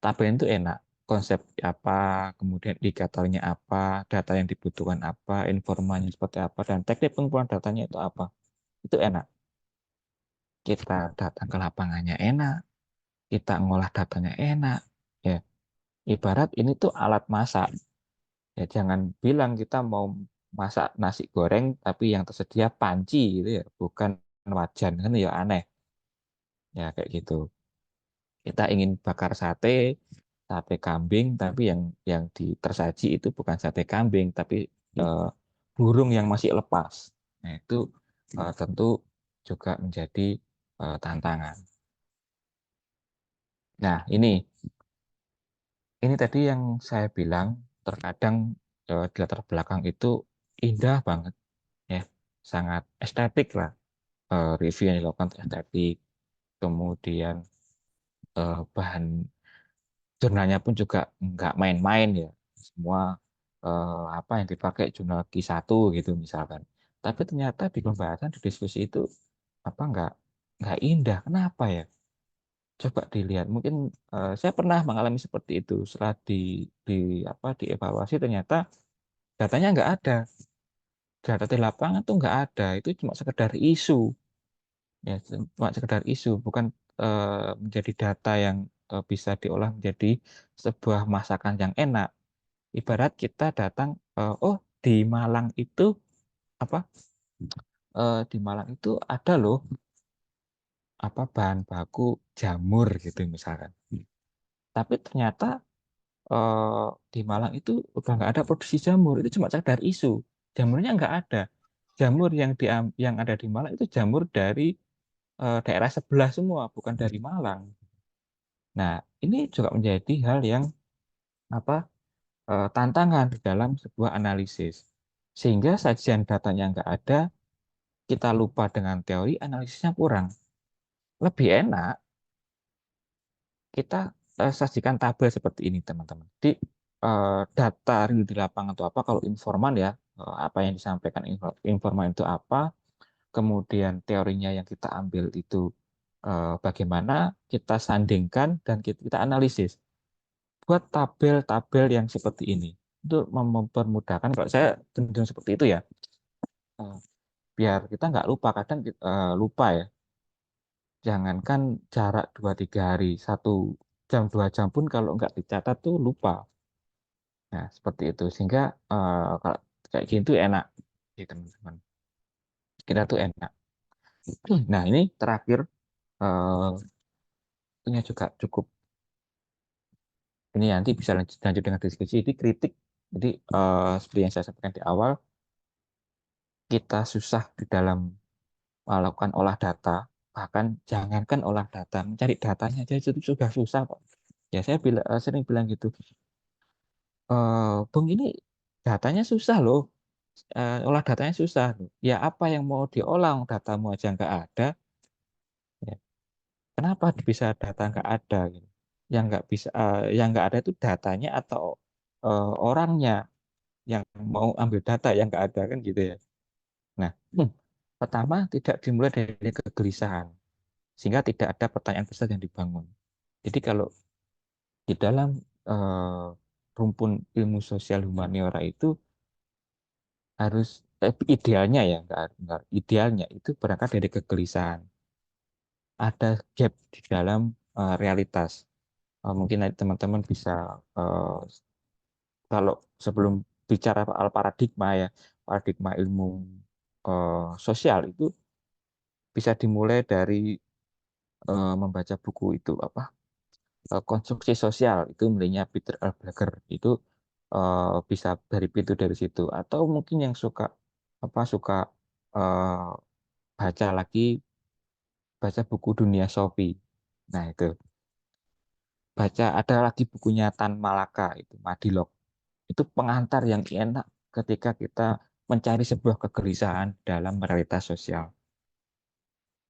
tabel itu enak. Konsep apa, kemudian indikatornya apa, data yang dibutuhkan apa, informasinya seperti apa, dan teknik pengumpulan datanya itu apa. Itu enak. Kita datang ke lapangannya enak, kita ngolah datanya enak. Ya, ibarat ini tuh alat masak. Ya, jangan bilang kita mau masak nasi goreng, tapi yang tersedia panci gitu ya, bukan wajan kan ya aneh. Ya kayak gitu. Kita ingin bakar sate kambing, tapi yang tersaji itu bukan sate kambing, tapi eh, burung yang masih lepas. Nah, itu tentu juga menjadi tantangan. Nah, ini tadi yang saya bilang, terkadang di latar belakang itu indah banget, ya, sangat estetik lah. Review yang dilakukan estetik, kemudian bahan jurnalnya pun juga nggak main-main ya. Semua apa yang dipakai jurnal Q1 gitu misalkan. Tapi ternyata di pembahasan di diskusi itu apa nggak indah. Kenapa ya? Coba dilihat. Mungkin saya pernah mengalami seperti itu. Setelah di dievaluasi ternyata datanya nggak ada. Data di lapangan tuh nggak ada. Itu cuma sekedar isu. Ya, cuma sekedar isu, bukan menjadi data yang bisa diolah menjadi sebuah masakan yang enak. Ibarat kita datang, oh di Malang itu apa? Di Malang itu ada loh apa bahan baku jamur gitu misalkan. Tapi ternyata di Malang itu udah nggak ada produksi jamur, itu cuma sekedar isu. Jamurnya nggak ada. Jamur yang ada di Malang itu jamur dari daerah sebelah semua, bukan dari Malang. Nah, ini juga menjadi hal yang apa tantangan di dalam sebuah analisis. Sehingga sajian datanya nggak ada, kita lupa dengan teori, analisisnya kurang. Lebih enak kita sajikan tabel seperti ini, teman-teman. Di data real di lapangan itu apa, kalau informan ya, apa yang disampaikan informan itu apa, kemudian teorinya yang kita ambil itu bagaimana, kita sandingkan, dan kita analisis. Buat tabel-tabel yang seperti ini itu mempermudahkan kalau saya cenderung seperti itu ya. Eh, biar kita nggak lupa, kadang lupa ya, jangankan jarak 2 3 hari, 1 jam 2 jam pun kalau nggak dicatat tuh lupa. Nah seperti itu, sehingga kalau kayak gitu enak sih teman-teman, kita tuh enak. Nah ini terakhir, eh, punya juga cukup, ini nanti bisa lanjut, lanjut dengan diskusi. Ini kritik, jadi seperti yang saya sampaikan di awal, kita susah di dalam melakukan olah data, bahkan jangankan olah data, mencari datanya aja itu sudah susah kok. Ya saya sering bilang gitu, Bung ini datanya susah loh, olah datanya susah loh. Ya apa yang mau diolah, datamu aja nggak ada, ya. Kenapa bisa data nggak ada gitu? Yang nggak ada itu datanya atau orangnya yang mau ambil data yang nggak ada kan gitu ya. Nah, pertama tidak dimulai dari kegelisahan, sehingga tidak ada pertanyaan besar yang dibangun. Jadi kalau di dalam eh, rumpun ilmu sosial humaniora itu harus idealnya ya, idealnya itu berangkat dari kegelisahan. Ada gap di dalam realitas. Mungkin nanti teman-teman bisa eh, kalau sebelum bicara soal paradigma ya, paradigma ilmu sosial itu bisa dimulai dari membaca buku itu apa, konstruksi sosial itu miliknya Peter L. Blacker. Itu bisa dari pintu dari situ. Atau mungkin yang suka eh, baca lagi, baca buku Dunia Shopee. Nah itu baca ada lagi bukunya Tan Malaka itu Madilog. Itu pengantar yang enak ketika kita mencari sebuah kegelisahan dalam realitas sosial.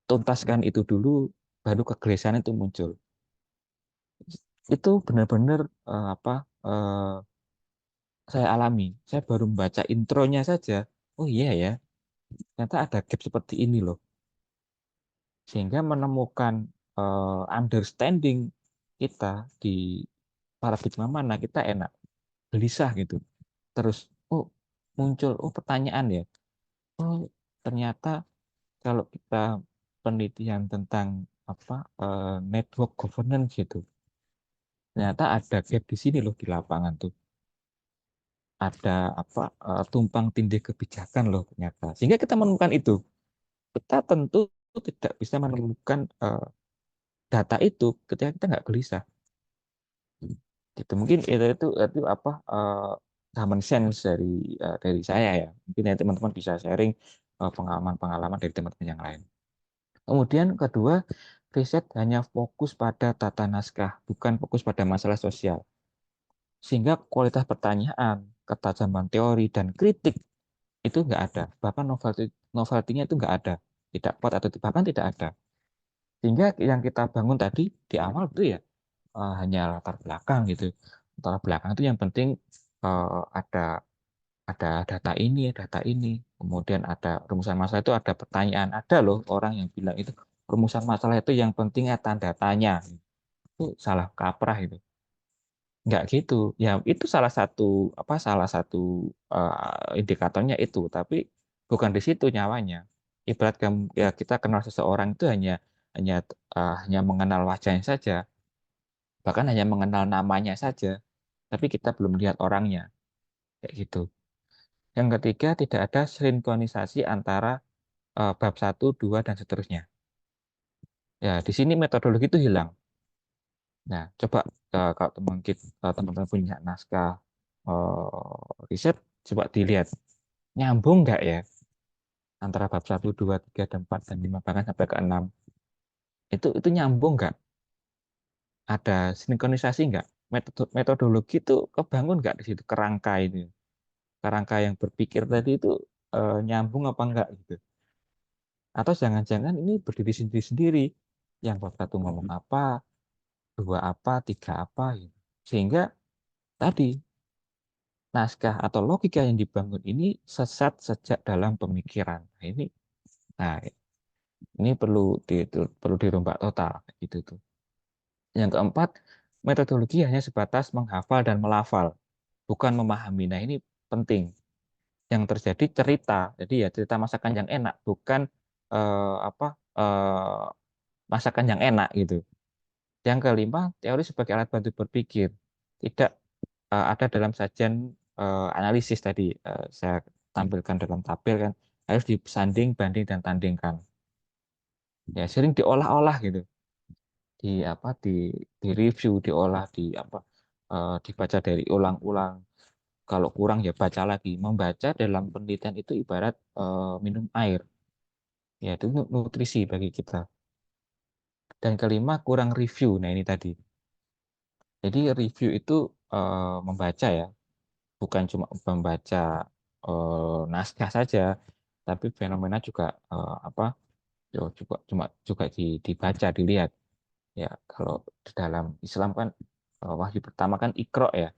Tuntaskan itu dulu, baru kegelisahan itu muncul. Itu benar-benar eh, saya alami. Saya baru membaca intronya saja. Oh iya ya, ternyata ada gap seperti ini loh. Sehingga menemukan understanding kita di paradigma mana kita enak, gelisah gitu. Terus, oh muncul, oh pertanyaan ya. Oh ternyata kalau kita penelitian tentang network governance gitu, ternyata ada gap di sini loh di lapangan tuh. Ada tumpang tindih kebijakan loh ternyata. Sehingga kita menemukan itu. Kita tentu tidak bisa menemukan data itu ketika kita nggak gelisah. Gitu. Mungkin itu common sense dari saya ya. Mungkin nanti teman-teman bisa sharing pengalaman-pengalaman dari teman-teman yang lain. Kemudian kedua, riset hanya fokus pada tata naskah, bukan fokus pada masalah sosial. Sehingga kualitas pertanyaan, ketajaman teori, dan kritik itu nggak ada. Bahkan novelty-nya itu nggak ada. Tidak pot atau bahkan tidak ada. Sehingga yang kita bangun tadi di awal itu ya hanya latar belakang gitu. Latar belakang itu yang penting ada data ini, data ini. Kemudian ada rumusan masalah itu ada pertanyaan. Ada loh orang yang bilang itu rumusan masalah itu yang penting datanya. Itu salah kaprah itu. Nggak gitu. Ya itu salah satu indikatornya itu, tapi bukan di situ nyawanya. Ibarat ya kita kenal seseorang itu hanya hanya mengenal wajahnya saja, bahkan hanya mengenal namanya saja, tapi kita belum lihat orangnya, kayak gitu. Yang ketiga, tidak ada sinkronisasi antara bab satu, 2, dan seterusnya. Ya, di sini metodologi itu hilang. Nah, coba kalau teman-teman punya naskah riset, coba dilihat nyambung nggak ya antara bab satu, 2, 3, dan 4, dan 5, bahkan sampai ke 6. Itu nyambung nggak? Ada sinkronisasi nggak? Metodologi itu kebangun nggak di situ kerangka ini? Kerangka yang berpikir tadi itu nyambung apa enggak gitu? Atau jangan-jangan ini berdiri sendiri-sendiri, yang bab satu ngomong apa, dua apa, tiga apa, gitu. Sehingga tadi naskah atau logika yang dibangun ini sesat sejak dalam pemikiran. Nah, ini perlu dirombak total gitu tuh. Yang keempat, metodologi hanya sebatas menghafal dan melafal, bukan memahami. Nah, ini penting. Yang terjadi cerita, jadi ya cerita masakan yang enak, bukan eh, apa eh, masakan yang enak gitu. Yang kelima, teori sebagai alat bantu berpikir, tidak ada dalam sajian analisis tadi saya tampilkan dalam tabel kan, harus disanding, banding, dan tandingkan. Ya sering diolah-olah gitu, di di review, diolah, dibaca dari ulang-ulang. Kalau kurang ya baca lagi. Membaca dalam penelitian itu ibarat minum air, ya itu nutrisi bagi kita. Dan kelima, kurang review. Nah ini tadi, jadi review itu membaca ya, bukan cuma membaca naskah saja, tapi fenomena juga juga dibaca, dilihat. Ya kalau di dalam Islam kan wahyu pertama kan Iqra ya,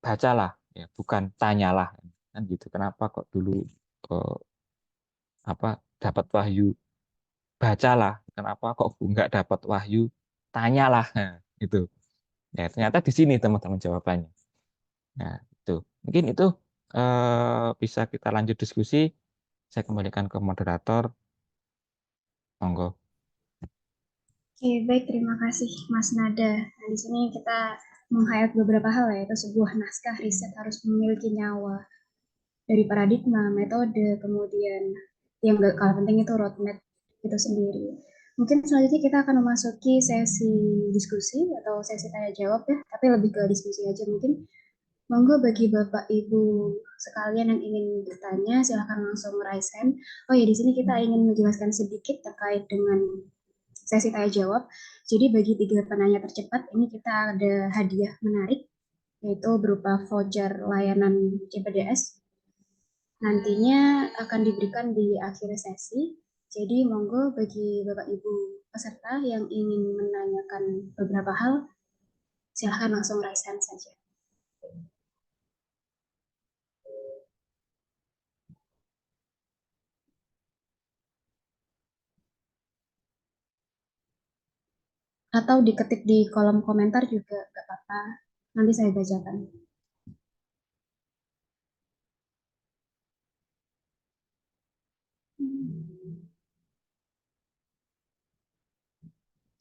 bacalah ya, bukan tanyalah kan gitu. Kenapa kok dulu eh, dapat wahyu bacalah, kenapa kok nggak dapat wahyu tanyalah, nah, itu ya ternyata di sini teman-teman jawabannya. Nah itu mungkin itu bisa kita lanjut diskusi. Saya kembalikan ke moderator, monggo. Oke, baik, terima kasih Mas Nada. Nah, di sini kita meng-highlight beberapa hal ya, yaitu sebuah naskah riset harus memiliki nyawa dari paradigma, metode, kemudian yang gak kalah penting itu roadmap itu sendiri. Mungkin selanjutnya kita akan memasuki sesi diskusi atau sesi tanya jawab ya, tapi lebih ke diskusi aja mungkin. Monggo bagi Bapak Ibu sekalian yang ingin bertanya, silakan langsung raise hand. Oh ya, di sini kita ingin menjelaskan sedikit terkait dengan sesi tanya jawab. Jadi bagi tiga penanya tercepat ini kita ada hadiah menarik yaitu berupa voucher layanan CPDS. Nantinya akan diberikan di akhir sesi. Jadi monggo bagi Bapak Ibu peserta yang ingin menanyakan beberapa hal, silahkan langsung raise hand saja. Atau diketik di kolom komentar juga nggak apa-apa. Nanti saya bacakan.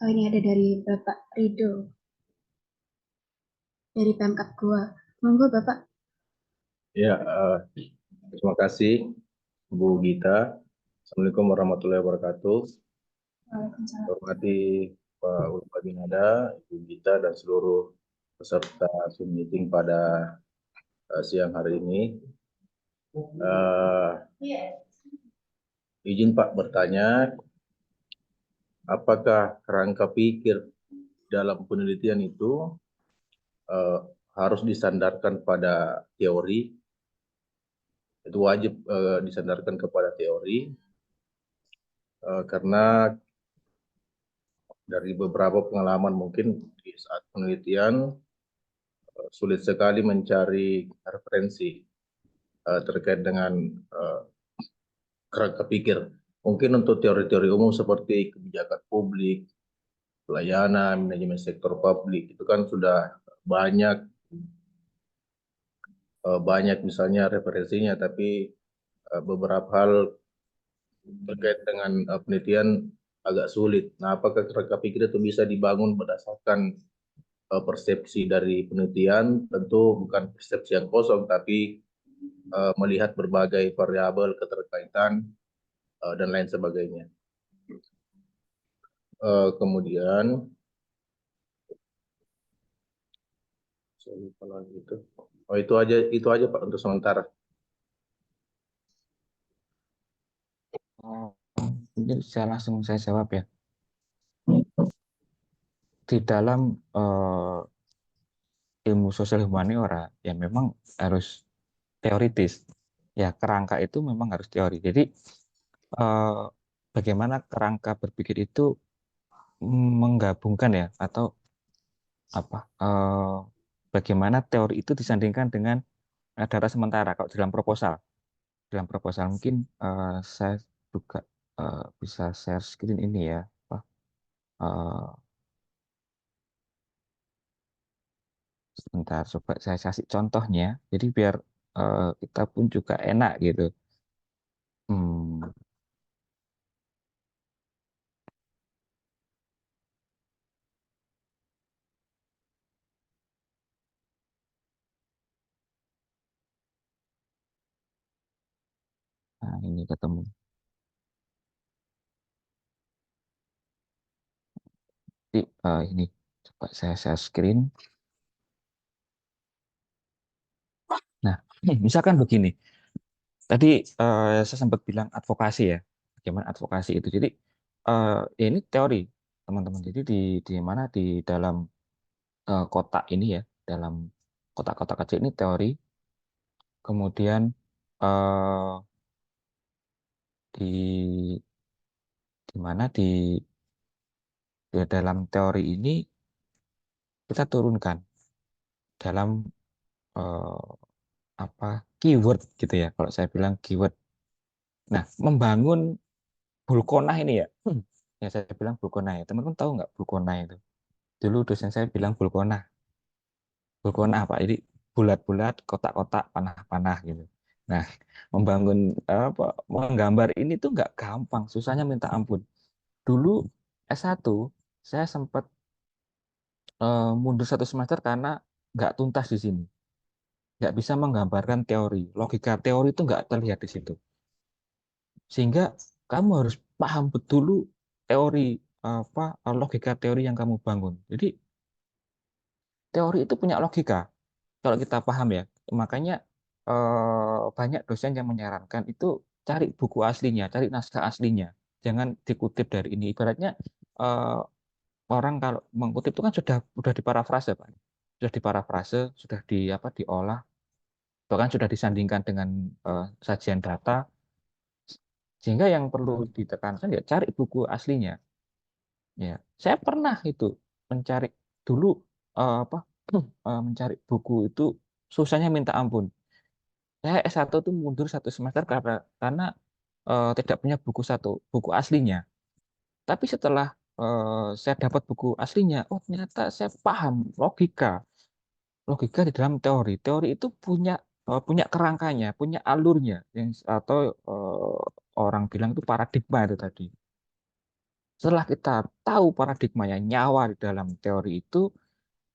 Oh ini ada dari Bapak Rido dari Pemkab Goa. Monggo Bapak. Ya, terima kasih Bu Gita. Assalamualaikum warahmatullahi wabarakatuh. Waalaikumsalam. Hormati Pak Ulpadinada, Ibu Gita, dan seluruh peserta Zoom meeting pada siang hari ini. Izin Pak bertanya, apakah kerangka pikir dalam penelitian itu harus disandarkan pada teori? Itu wajib disandarkan kepada teori, karena dari beberapa pengalaman mungkin di saat penelitian sulit sekali mencari referensi terkait dengan kerangka pikir. Mungkin untuk teori-teori umum seperti kebijakan publik, pelayanan, manajemen sektor publik itu kan sudah banyak misalnya referensinya, tapi beberapa hal terkait dengan penelitian agak sulit. Nah, apakah kerangka pikir itu bisa dibangun berdasarkan persepsi dari penelitian? Tentu bukan persepsi yang kosong, tapi melihat berbagai variabel keterkaitan dan lain sebagainya. Kemudian saya lupa lagi itu. Oh, itu aja Pak untuk sementara. Mungkin saya jawab ya. Di dalam ilmu sosial humaniora ya memang harus teoritis. Ya kerangka itu memang harus teori. Jadi bagaimana kerangka berpikir itu menggabungkan ya atau apa bagaimana teori itu disandingkan dengan data sementara. Kalau dalam proposal mungkin saya juga bisa share screen ini ya apa, sebentar coba saya kasih contohnya jadi biar kita pun juga enak gitu. Hmm, nah ini ketemu. Jadi, ini coba saya share screen. Nah, misalkan begini. Tadi saya sempat bilang advokasi ya. Bagaimana advokasi itu. Jadi ya ini teori, teman-teman. Jadi di mana di dalam kotak ini ya, dalam kotak-kotak kecil ini teori. Kemudian eh, di mana di dalam teori ini kita turunkan dalam eh, apa keyword gitu ya. Kalau saya bilang keyword. Nah, membangun Bulkonah ini ya. Ya saya bilang Bulkonah ya. Teman-teman tahu nggak Bulkonah itu? Dulu dosen saya bilang Bulkonah. Bulkonah apa? Jadi bulat-bulat, kotak-kotak, panah-panah gitu. Nah, membangun apa menggambar ini tuh nggak gampang, susahnya minta ampun. Dulu S1 saya sempat mundur 1 semester karena nggak tuntas di sini. Nggak bisa menggambarkan teori. Logika teori itu nggak terlihat di situ. Sehingga kamu harus paham betul dulu teori apa logika teori yang kamu bangun. Jadi teori itu punya logika. kalau kita paham ya. Makanya banyak dosen yang menyarankan itu cari buku aslinya, cari naskah aslinya. Jangan dikutip dari ini. Ibaratnya eh, orang kalau mengutip itu kan sudah diparafrase, Pak. Sudah diparafrase, sudah diolah, bahkan sudah disandingkan dengan sajian data. Sehingga yang perlu ditekankan ya cari buku aslinya. Ya, saya pernah itu mencari dulu apa mencari buku itu susahnya minta ampun. Saya S1 tuh mundur 1 semester karena tidak punya buku aslinya. Tapi setelah saya dapat buku aslinya, oh ternyata saya paham logika di dalam teori. Teori itu punya kerangkanya, punya alurnya, atau orang bilang itu paradigma itu tadi. Setelah kita tahu paradigmanya nyawa di dalam teori itu,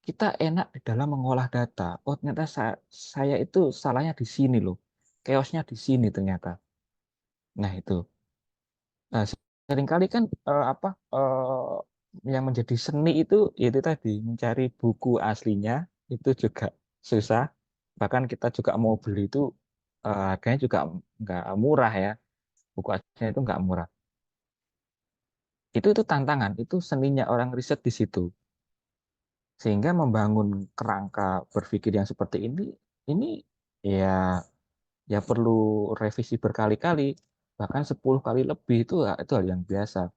kita enak di dalam mengolah data. Oh ternyata saya itu salahnya di sini loh, chaosnya di sini ternyata. Nah itu. Nah, seringkali kan yang menjadi seni itu tadi mencari buku aslinya itu juga susah. Bahkan kita juga mau beli itu harganya juga nggak murah ya. Buku aslinya itu nggak murah. Itu tantangan, itu seninya orang riset di situ. Sehingga membangun kerangka berpikir yang seperti ini ya ya perlu revisi berkali-kali, bahkan 10 kali lebih itu hal yang biasa.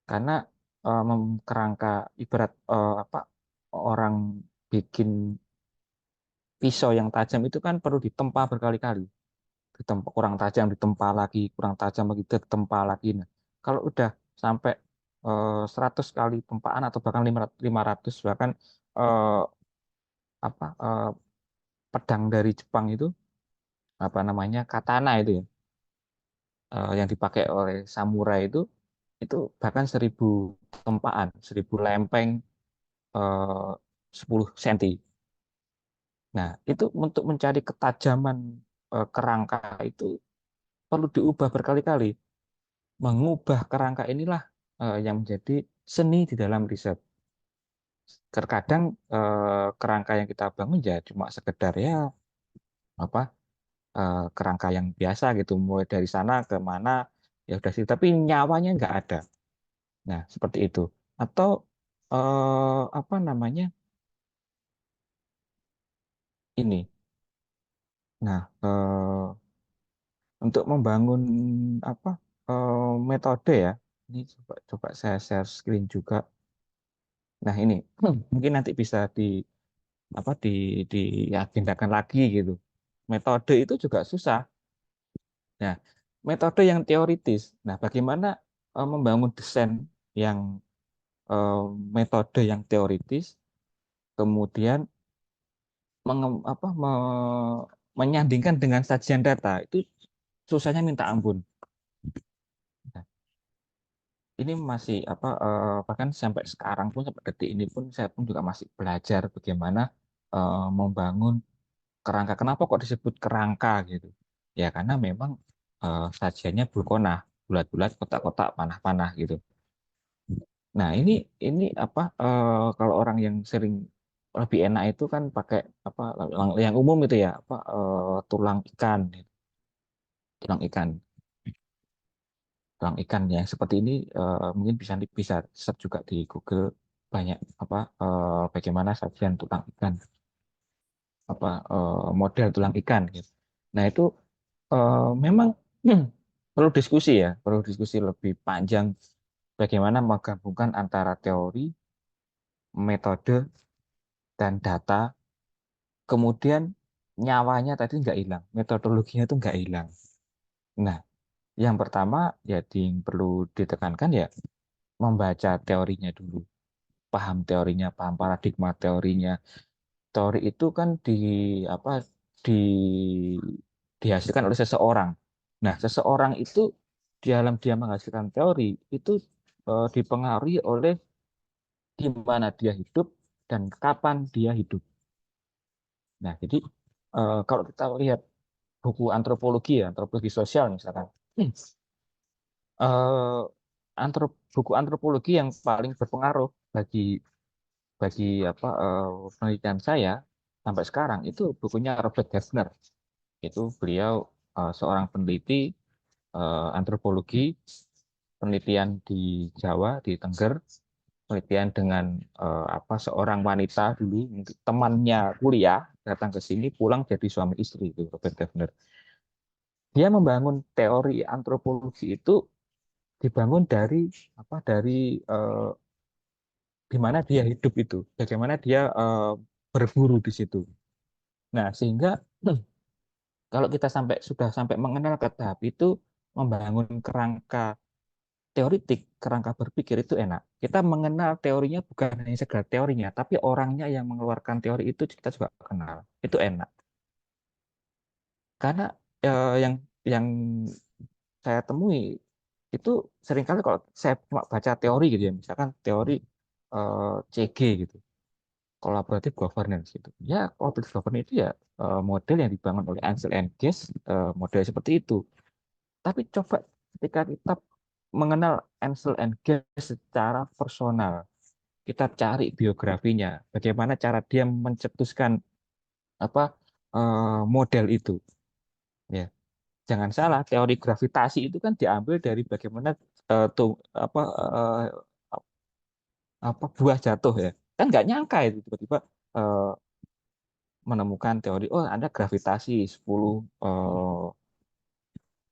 Karena kerangka ibarat orang bikin pisau yang tajam itu kan perlu ditempa berkali-kali, ditempa kurang tajam, ditempa lagi, kurang tajam lagi, ditempa lagi. Nah, kalau udah sampai 100 kali tempaan atau bahkan 500, bahkan eh, apa pedang dari Jepang itu apa namanya katana itu ya, yang dipakai oleh samurai itu bahkan 1.000 tempaan, 1.000 lempeng, 10 cm. Nah, itu untuk mencari ketajaman kerangka itu perlu diubah berkali-kali. Mengubah kerangka inilah yang menjadi seni di dalam riset. Terkadang kerangka yang kita bangun ya cuma sekedar ya apa kerangka yang biasa gitu, mulai dari sana ke mana ya udah sih, tapi nyawanya nggak ada. Nah, seperti itu. Atau apa namanya ini. Nah, untuk membangun apa metode ya. Ini coba coba saya share screen juga. Nah, ini mungkin nanti bisa di diagendakan lagi gitu. Metode itu juga susah. Nah, metode yang teoritis. Nah, bagaimana membangun desain yang eh, metode yang teoritis, kemudian menyandingkan dengan sajian data itu susahnya minta ampun. Nah, ini masih bahkan sampai sekarang pun sampai detik ini pun saya pun juga masih belajar bagaimana membangun kerangka. Kenapa kok disebut kerangka gitu? Ya karena memang sajiannya bulkonah, bulat-bulat, kotak-kotak, panah-panah gitu. Nah ini kalau orang yang sering lebih enak itu kan pakai apa yang umum itu ya tulang ikan, gitu. Tulang ikan. Tulang ikan yang seperti ini mungkin bisa search juga di Google banyak bagaimana sajian tulang ikan model tulang ikan gitu. Nah itu memang perlu diskusi lebih panjang bagaimana menggabungkan antara teori, metode dan data, kemudian nyawanya tadi nggak hilang, metodologinya itu nggak hilang. Nah yang pertama ya yang perlu ditekankan ya membaca teorinya dulu, paham teorinya, paham paradigma teorinya. Teori itu kan apa di dihasilkan oleh seseorang. Nah, seseorang itu di dalam dia menghasilkan teori itu dipengaruhi oleh di mana dia hidup dan kapan dia hidup. Nah, jadi kalau kita lihat buku antropologi ya, antropologi sosial misalkan, eh, buku antropologi yang paling berpengaruh bagi bagi penelitian saya sampai sekarang itu bukunya Robert Gardner. Itu beliau seorang peneliti antropologi, penelitian di Jawa, di Tengger, penelitian dengan seorang wanita dulu, temannya kuliah, datang ke sini, pulang jadi suami istri, itu Robert Gardner. Dia membangun teori antropologi itu dibangun dari eh, di mana dia hidup itu, bagaimana dia berburu di situ. Nah, sehingga kalau kita sudah sampai mengenal ke tahap itu, membangun kerangka teoritik, kerangka berpikir itu enak. Kita mengenal teorinya bukan hanya sekedar teorinya, tapi orangnya yang mengeluarkan teori itu kita juga kenal. Itu enak. Karena yang yang saya temui itu seringkali kalau saya cuma baca teori gitu ya, misalkan teori CG gitu, collaborative governance gitu. Ya, collaborative governance itu ya model yang dibangun oleh Ansel and Guess, model seperti itu. Tapi coba ketika kita mengenal Ansel and Guess secara personal, kita cari biografinya, bagaimana cara dia mencetuskan apa model itu. Ya, jangan salah, teori gravitasi itu kan diambil dari bagaimana tuh eh, buah jatuh ya. Kan nggak nyangka itu tiba-tiba eh, menemukan teori, oh ada gravitasi 10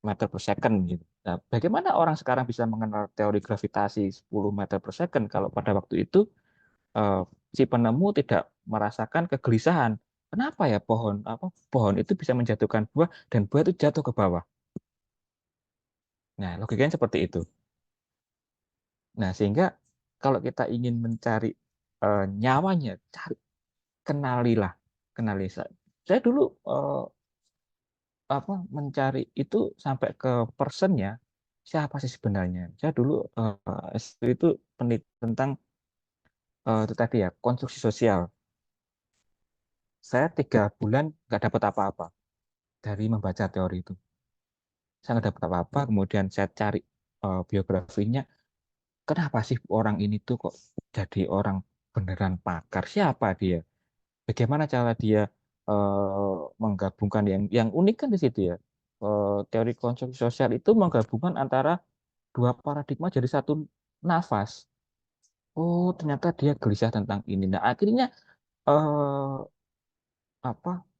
meter per second gitu. Nah, bagaimana orang sekarang bisa mengenal teori gravitasi 10 meter per second kalau pada waktu itu eh, si penemu tidak merasakan kegelisahan. Kenapa ya pohon itu bisa menjatuhkan buah dan buah itu jatuh ke bawah. Nah, logikanya seperti itu. Nah, sehingga kalau kita ingin mencari nyawanya, kenalilah, kenali. Saya dulu mencari itu sampai ke personnya, siapa sih sebenarnya. Saya dulu S1 itu peneliti tentang itu tadi ya, konstruksi sosial. Saya 3 bulan nggak dapat apa-apa dari membaca teori itu. Saya nggak dapat apa-apa, kemudian saya cari biografinya. Kenapa sih orang ini tuh kok jadi orang beneran pakar? Siapa dia? Bagaimana cara dia menggabungkan yang unik kan di situ ya. Teori konstruksi sosial itu menggabungkan antara 2 paradigma jadi satu nafas. Oh, ternyata dia gelisah tentang ini. Nah, akhirnya eh,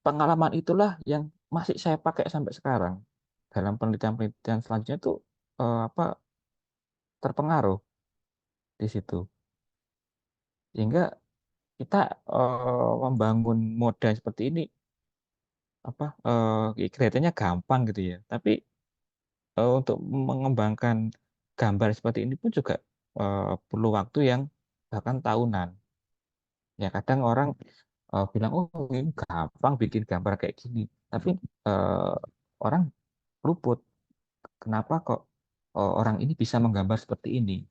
pengalaman itulah yang masih saya pakai sampai sekarang. Dalam penelitian-penelitian selanjutnya itu terpengaruh di situ. Sehingga kita membangun model seperti ini kelihatannya gampang gitu ya. Tapi untuk mengembangkan gambar seperti ini pun juga perlu waktu yang bahkan tahunan. Ya kadang orang bilang, oh ini gampang bikin gambar kayak gini. Tapi eh, orang luput. Kenapa kok orang ini bisa menggambar seperti ini?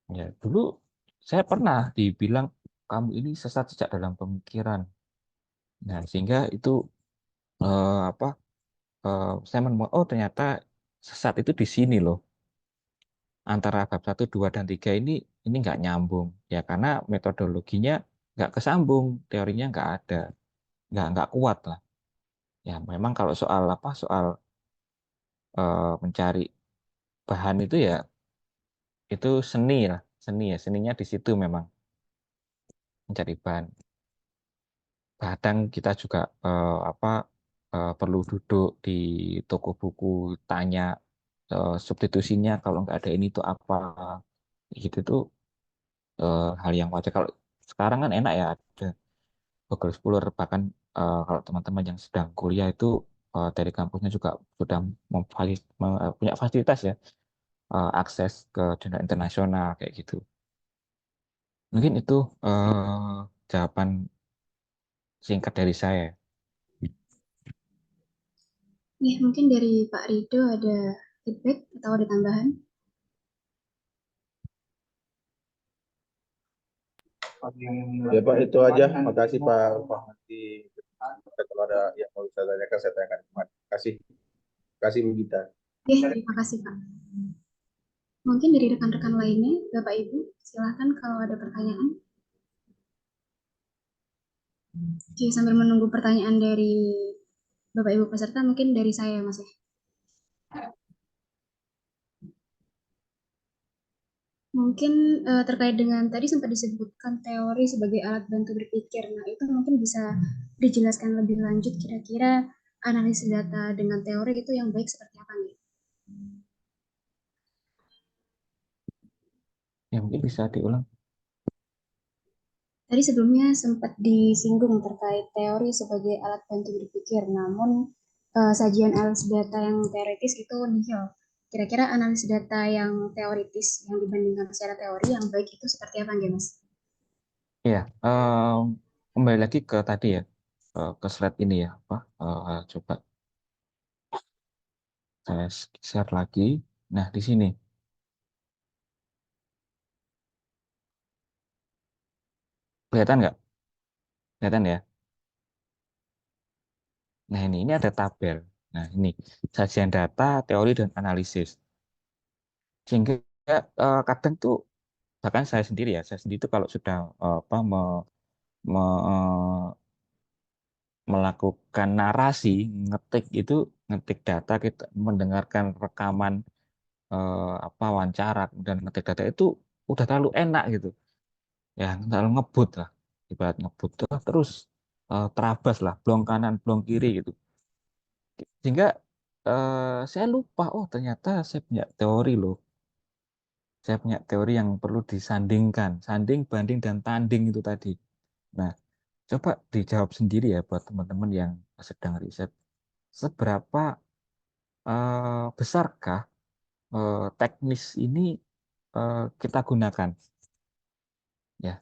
Ya dulu saya pernah dibilang kamu ini sesat sejak dalam pemikiran. Nah sehingga itu eh, apa? Saya menemukan, oh ternyata sesat itu di sini loh. Antara bab 1, 2, dan 3 ini nggak nyambung. Ya karena metodologinya nggak kesambung, teorinya nggak ada, nggak kuat lah. Ya memang kalau soal mencari bahan itu ya itu seni lah, seninya di situ memang mencari bahan. Kadang kita juga perlu duduk di toko buku, tanya substitusinya kalau nggak ada ini tuh apa, gitu tuh hal yang wajar. Kalau sekarang kan enak ya, ada Google Scholar, bahkan kalau teman-teman yang sedang kuliah itu dari kampusnya juga sudah punya fasilitas ya, akses ke jurnal internasional kayak gitu. Mungkin itu jawaban singkat dari saya. Nih, mungkin dari Pak Rido ada feedback atau ada tambahan? Ya Pak, itu aja. Makasih Pak. Nanti kalau ada yang mau saya tanyakan, saya tanyakan. Terima kasih. Terima kasih Bu Gita. Terima kasih Pak. Mungkin dari rekan-rekan lainnya, Bapak Ibu, silahkan kalau ada pertanyaan. Oke, sambil menunggu pertanyaan dari Bapak Ibu peserta, mungkin dari saya, Mas ya. Mungkin terkait dengan tadi sempat disebutkan teori sebagai alat bantu berpikir. Nah, itu mungkin bisa dijelaskan lebih lanjut kira-kira analisis data dengan teori itu yang baik seperti apa nih? Ya mungkin bisa diulang. Tadi sebelumnya sempat disinggung terkait teori sebagai alat bantu berpikir, namun sajian analisis data yang teoritis itu nihil. Kira-kira analisis data yang teoritis yang dibandingkan secara teori yang baik itu seperti apa, nggih, Mas? Iya, kembali lagi ke tadi ya, ke slide ini ya, apa? Coba saya share lagi. Nah, di sini kelihatan nggak? Kelihatan ya? Nah, ini ada tabel. Nah, ini sajian data, teori dan analisis. Sehingga kadang tuh bahkan saya sendiri ya, saya sendiri itu kalau sudah apa melakukan narasi, ngetik data, kita mendengarkan rekaman apa wawancara dan ngetik data itu udah terlalu enak gitu. Ya, terlalu ngebut lah. Ibarat ngebut tuh terus terabas lah, blong kanan, blong kiri gitu. Sehingga saya lupa, oh ternyata saya punya teori loh. Saya punya teori yang perlu disandingkan, sanding, banding, dan tanding itu tadi. Nah, coba dijawab sendiri ya buat teman-teman yang sedang riset. Seberapa besarkah teknis ini kita gunakan? Ya,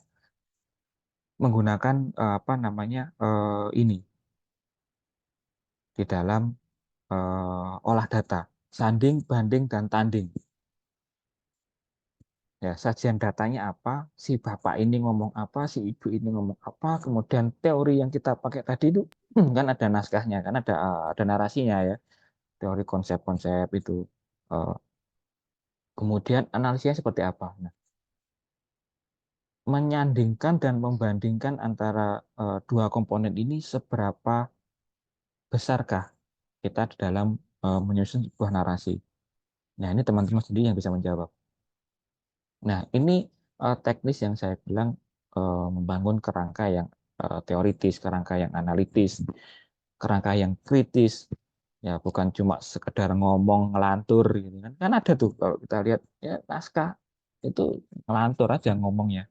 menggunakan apa namanya ini di dalam olah data, sanding, banding, dan tanding. Ya, sajian datanya apa, si bapak ini ngomong apa, si ibu ini ngomong apa, kemudian teori yang kita pakai tadi itu kan ada naskahnya, kan ada narasinya ya, teori konsep-konsep itu. Eh, Kemudian analisisnya seperti apa. Nah, menyandingkan dan membandingkan antara dua komponen ini seberapa besarkah kita di dalam menyusun sebuah narasi. Nah, ini teman-teman sendiri yang bisa menjawab. Nah, ini teknis yang saya bilang membangun kerangka yang teoritis, kerangka yang analitis, kerangka yang kritis. Ya, bukan cuma sekedar ngomong ngelantur gitu kan. Kan ada tuh kalau kita lihat ya naskah itu ngelantur aja ngomongnya.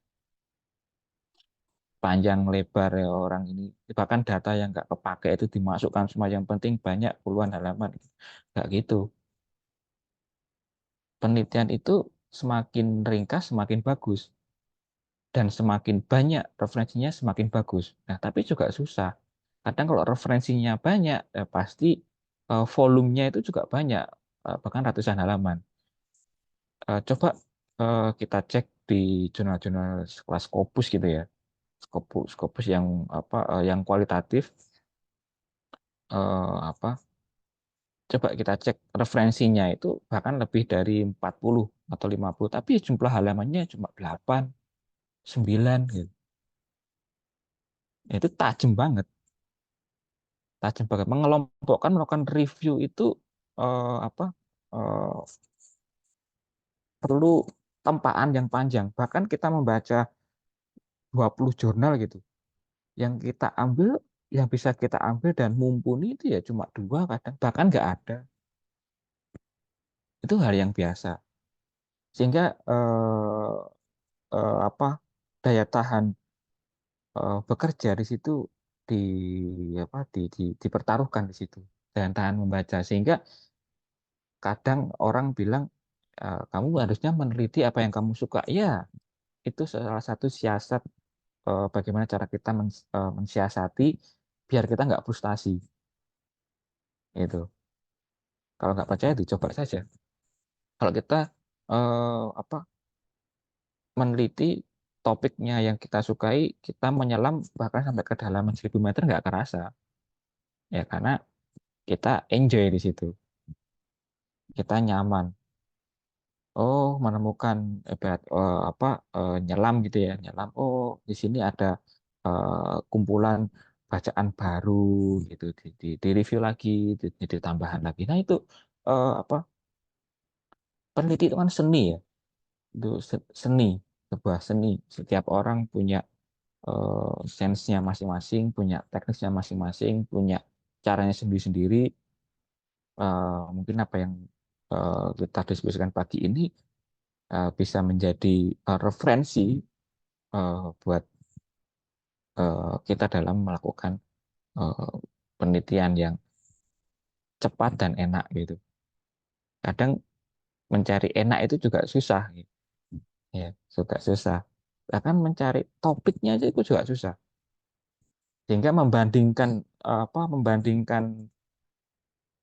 Panjang lebar ya orang ini. Bahkan data yang nggak kepake itu dimasukkan semua yang penting banyak puluhan halaman. Nggak gitu. Penelitian itu semakin ringkas semakin bagus. Dan semakin banyak referensinya semakin bagus. Nah, tapi juga susah. Kadang kalau referensinya banyak, pasti volumenya itu juga banyak, bahkan ratusan halaman. Coba kita cek di jurnal-jurnal kelas Scopus gitu ya, Scopus yang apa, yang kualitatif, apa? Coba kita cek referensinya itu bahkan lebih dari 40 atau 50, tapi jumlah halamannya cuma 8, 9 gitu. Itu tajam banget. Tajam banget mengelompokkan melakukan review itu apa eh, perlu tempaan yang panjang, bahkan kita membaca 20 jurnal gitu yang kita ambil, yang bisa kita ambil dan mumpuni itu ya cuma dua, kadang bahkan nggak ada. Itu hal yang biasa, sehingga apa daya tahan bekerja di situ di apa dipertaruhkan di situ, daya tahan membaca. Sehingga kadang orang bilang kamu harusnya meneliti apa yang kamu suka. Ya, itu salah satu siasat bagaimana cara kita mensiasati biar kita nggak frustasi. Itu. Kalau nggak percaya dicoba saja. Kalau kita apa meneliti topiknya yang kita sukai, kita menyelam bahkan sampai ke dalaman 1000 meter nggak kerasa. Ya karena kita enjoy di situ. Kita nyaman. Oh, menemukan apa nyelam gitu ya, nyelam. Oh, di sini ada kumpulan bacaan baru gitu, di review lagi, jadi tambahan lagi. Nah itu apa, peneliti itu kan seni ya, itu seni, sebuah seni. Setiap orang punya sense-nya masing-masing, punya teknisnya masing-masing, punya caranya sendiri-sendiri. Mungkin apa yang kita diskusikan pagi ini bisa menjadi referensi buat kita dalam melakukan eh, penelitian yang cepat dan enak gitu. Kadang mencari enak itu juga susah, gitu. Ya, juga susah. Bahkan mencari topiknya aja itu juga susah. Sehingga membandingkan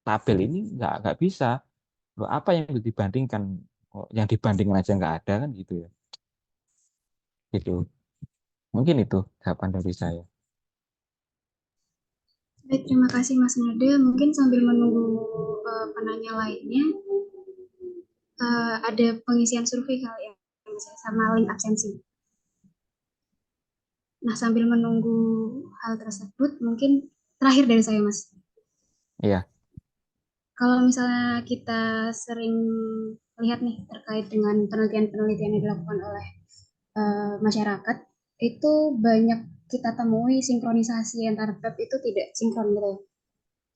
tabel ini nggak bisa. Loh, apa yang dibandingkan? Oh, yang dibandingkan aja nggak ada kan gitu ya. Gitu. Mungkin itu jawaban dari saya. Baik, terima kasih Mas Nada. Mungkin sambil menunggu penanya lainnya, ada pengisian survei kali ya, Mas, ya, sama link absensi. Nah, sambil menunggu hal tersebut, mungkin terakhir dari saya, Mas. Iya, Kalau misalnya kita sering lihat nih terkait dengan penelitian-penelitian yang dilakukan oleh masyarakat, itu banyak kita temui sinkronisasi antara bab itu tidak sinkron gitu ya.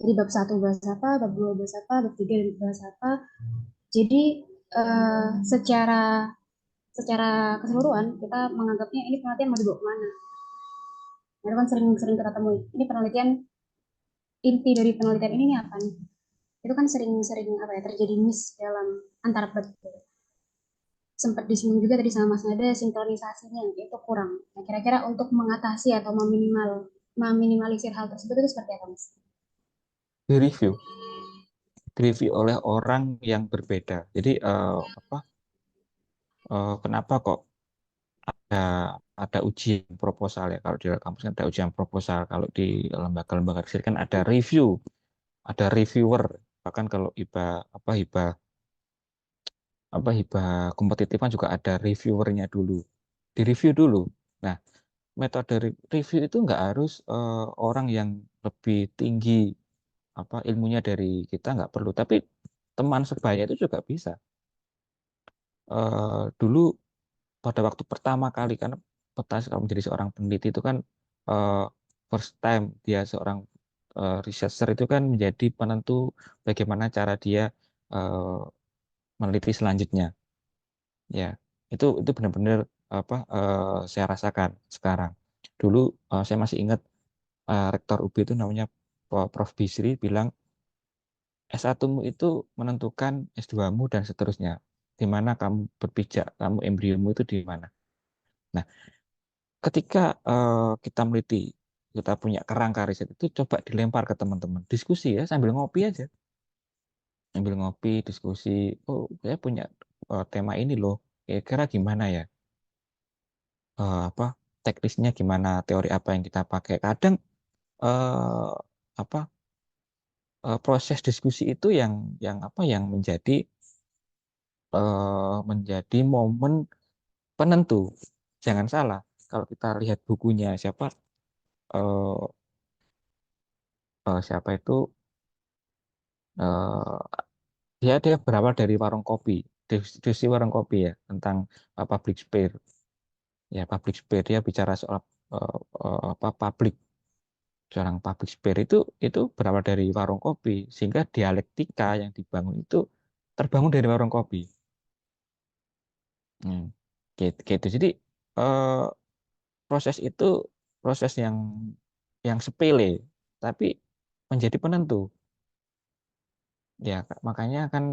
Jadi bab satu bahas apa, bab dua bahas apa, bab tiga bahas apa. Jadi secara secara keseluruhan kita menganggapnya ini penelitian mau dibawa kemana. Nah, itu kan sering-sering kita temui. Ini penelitian, inti dari penelitian ini nih apa nih? Itu kan sering-sering apa ya, terjadi miss dalam antar bab. Sempat disinggung juga tadi sama Mas Nada, sinkronisasinya itu kurang. Nah, kira-kira untuk mengatasi atau meminimalisir hal tersebut itu seperti apa, Mas? di review oleh orang yang berbeda. Jadi apa? Kenapa kok ada ada ujian proposal ya? Kalau di kampus kan ada ujian proposal. Kalau di lembaga-lembaga riset kan ada review, ada reviewer. Bahkan kalau hibah kompetitif kan juga ada reviewernya dulu. Di review dulu. Nah, metode review itu nggak harus orang yang lebih tinggi ilmunya dari kita, nggak perlu. Tapi teman sebaya itu juga bisa. Dulu pada waktu pertama kali, karena kalau menjadi seorang peneliti itu kan eh, first time dia seorang researcher, itu kan menjadi penentu bagaimana cara dia eh, meneliti selanjutnya. Ya, itu benar-benar saya rasakan sekarang. Dulu saya masih ingat rektor UB itu namanya Prof. Bisri bilang S1-mu itu menentukan S2-mu dan seterusnya. Di mana kamu berpijak, kamu embriomu itu di mana. Nah, ketika kita meneliti, kita punya kerangka riset itu, coba dilempar ke teman-teman. Diskusi ya, sambil ngopi aja. Sambil ngopi, diskusi. Oh, saya punya tema ini loh. Kira-kira gimana ya? Apa teknisnya gimana? Teori apa yang kita pakai? Kadang eh, apa proses diskusi itu yang menjadi momen penentu. Jangan salah, kalau kita lihat bukunya eh, siapa itu eh, dia berawal dari warung kopi, diskusi warung kopi ya tentang public sphere. Ya, public sphere dia bicara soal publik, seorang public sphere itu berawal dari warung kopi, sehingga dialektika yang dibangun itu terbangun dari warung kopi. Hmm, gitu. Jadi eh, proses itu proses yang sepele, tapi menjadi penentu. Ya, makanya kan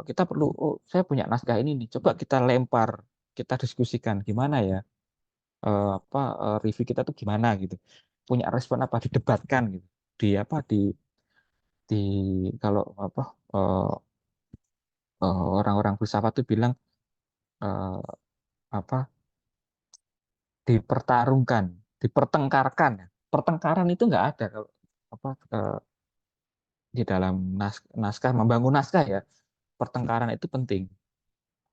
kita perlu, oh, saya punya naskah ini nih, coba kita lempar, kita diskusikan gimana ya, review kita tuh gimana gitu, punya respon apa, didebatkan gitu, di apa di kalau eh, orang-orang filsafat tuh bilang eh, apa dipertarungkan, dipertengkarkan. Pertengkaran itu nggak ada kalau apa di dalam naskah, membangun naskah ya. Pertengkaran itu penting,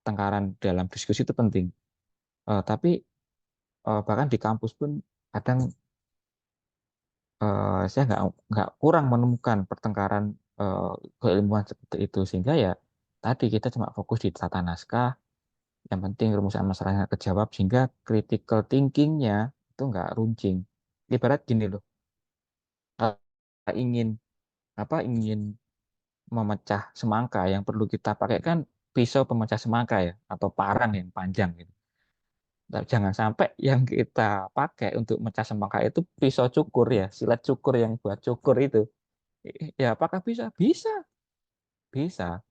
pertengkaran dalam diskusi itu penting. Tapi bahkan di kampus pun kadang saya nggak kurang menemukan pertengkaran keilmuan seperti itu, sehingga ya tadi kita cuma fokus di tata naskah, yang penting rumusan masalahnya kejawab, sehingga critical thinking-nya itu nggak runcing. Ibarat gini loh, ingin ingin memecah semangka, yang perlu kita pakai kan pisau pemecah semangka ya, atau parang yang panjang gitu. Nah, jangan sampai yang kita pakai untuk mecah semangka itu pisau cukur ya, silet cukur yang buat cukur itu. Ya apakah bisa? Bisa, bisa.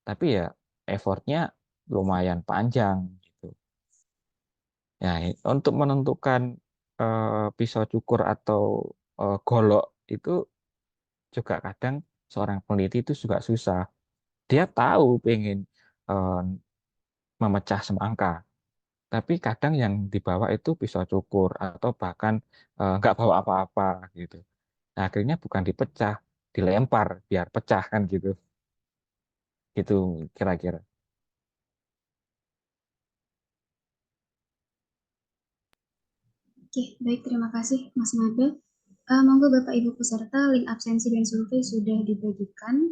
Tapi ya effortnya lumayan panjang gitu. Ya, untuk menentukan pisau cukur atau golok itu juga kadang seorang peneliti itu juga susah. Dia tahu pengen eh, memecah semangka, tapi kadang yang dibawa itu pisau cukur atau bahkan nggak bawa apa-apa gitu. Nah, akhirnya bukan dipecah, dilempar biar pecah kan gitu. Gitu kira-kira. Oke, baik, terima kasih Mas Nada. Monggo Bapak Ibu peserta, link absensi dan survei sudah dibagikan,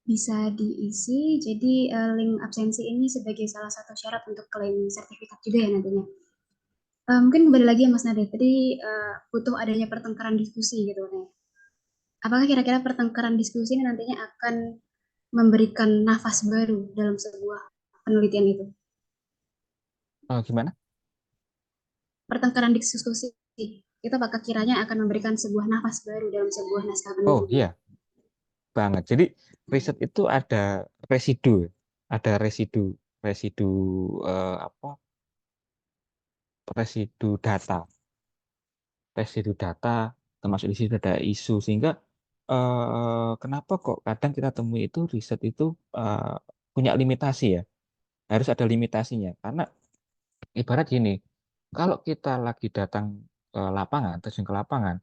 bisa diisi. Jadi link absensi ini sebagai salah satu syarat untuk klaim sertifikat juga ya nantinya. Mungkin kembali lagi ya Mas Nada, tadi butuh adanya pertengkaran diskusi gitu kan ya. Apakah kira-kira pertengkaran diskusi ini nantinya akan memberikan nafas baru dalam sebuah penelitian itu? Gimana? Pertengkaran diskusi itu apakah kiranya akan memberikan sebuah nafas baru dalam sebuah naskah Oh penelitian? iya, banget. Jadi riset itu residu, ada residu, residu apa? Residu data, residu data, termasuk di situ ada isu, sehingga kenapa kok kadang kita temui itu riset itu eh, punya limitasi ya, harus ada limitasinya, karena ibarat gini, kalau kita lagi datang ke lapangan, terjun ke lapangan,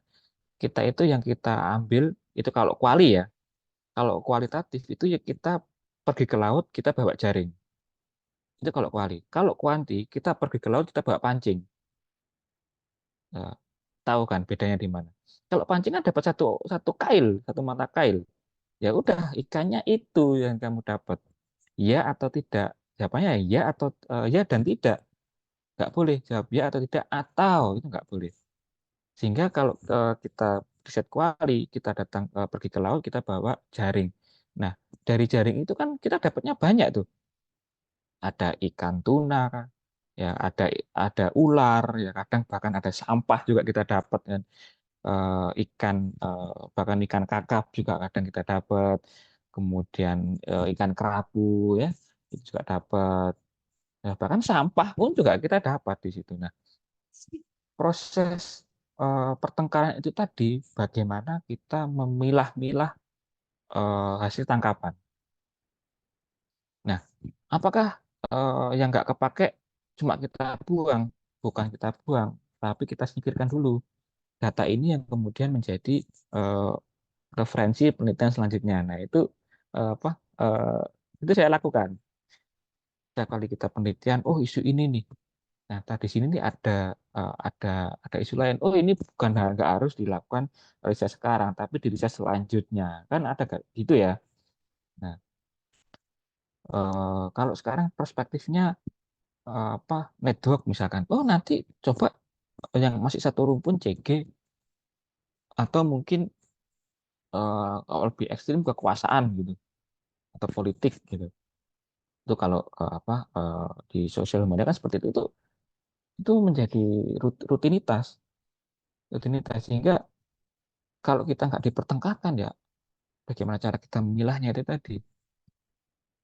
kita itu yang kita ambil itu kalau ya, kalau kualitatif itu ya kita pergi ke laut, kita bawa jaring. Itu kalau kuali. Kalau kuanti, kita pergi ke laut, kita bawa pancing. Nah, tahu kan bedanya di mana? Kalau pancing kan dapat satu satu kail, satu mata kail. Ya udah, ikannya itu yang kamu dapat. Ya atau tidak. Jawabannya ya atau ya dan tidak. Nggak boleh jawab ya atau tidak, atau itu nggak boleh. Sehingga kalau kita riset kuali, kita datang pergi ke laut, kita bawa jaring. Nah, dari jaring itu kan kita dapatnya banyak tuh. Ada ikan tuna, ya ada ular, ya kadang bahkan ada sampah juga kita dapat kan. Ikan bahkan ikan kakap juga kadang kita dapat. Kemudian ikan kerapu ya itu juga dapat. Ya, bahkan sampah pun juga kita dapat di situ. Nah, proses pertengkaran itu tadi bagaimana kita memilah-milah hasil tangkapan. Nah, apakah yang nggak kepake cuma kita buang? Bukan kita buang, tapi kita singkirkan dulu. Data ini yang kemudian menjadi eh, referensi penelitian selanjutnya. Nah, itu apa? Itu saya lakukan. Setiap kali kita penelitian, oh isu ini nih. Nah, tadi sini nih ada isu lain. Oh, ini bukan nggak harus dilakukan riset sekarang, tapi di riset selanjutnya. Kan ada gitu ya. Nah, kalau sekarang perspektifnya network misalkan. Oh, nanti coba yang masih satu rumpun CG, atau mungkin kalau lebih ekstrim kekuasaan gitu atau politik gitu. Itu kalau di sosial media kan seperti itu menjadi rutinitas, rutinitas, sehingga kalau kita nggak dipertengkarkan ya bagaimana cara kita memilahnya itu tadi,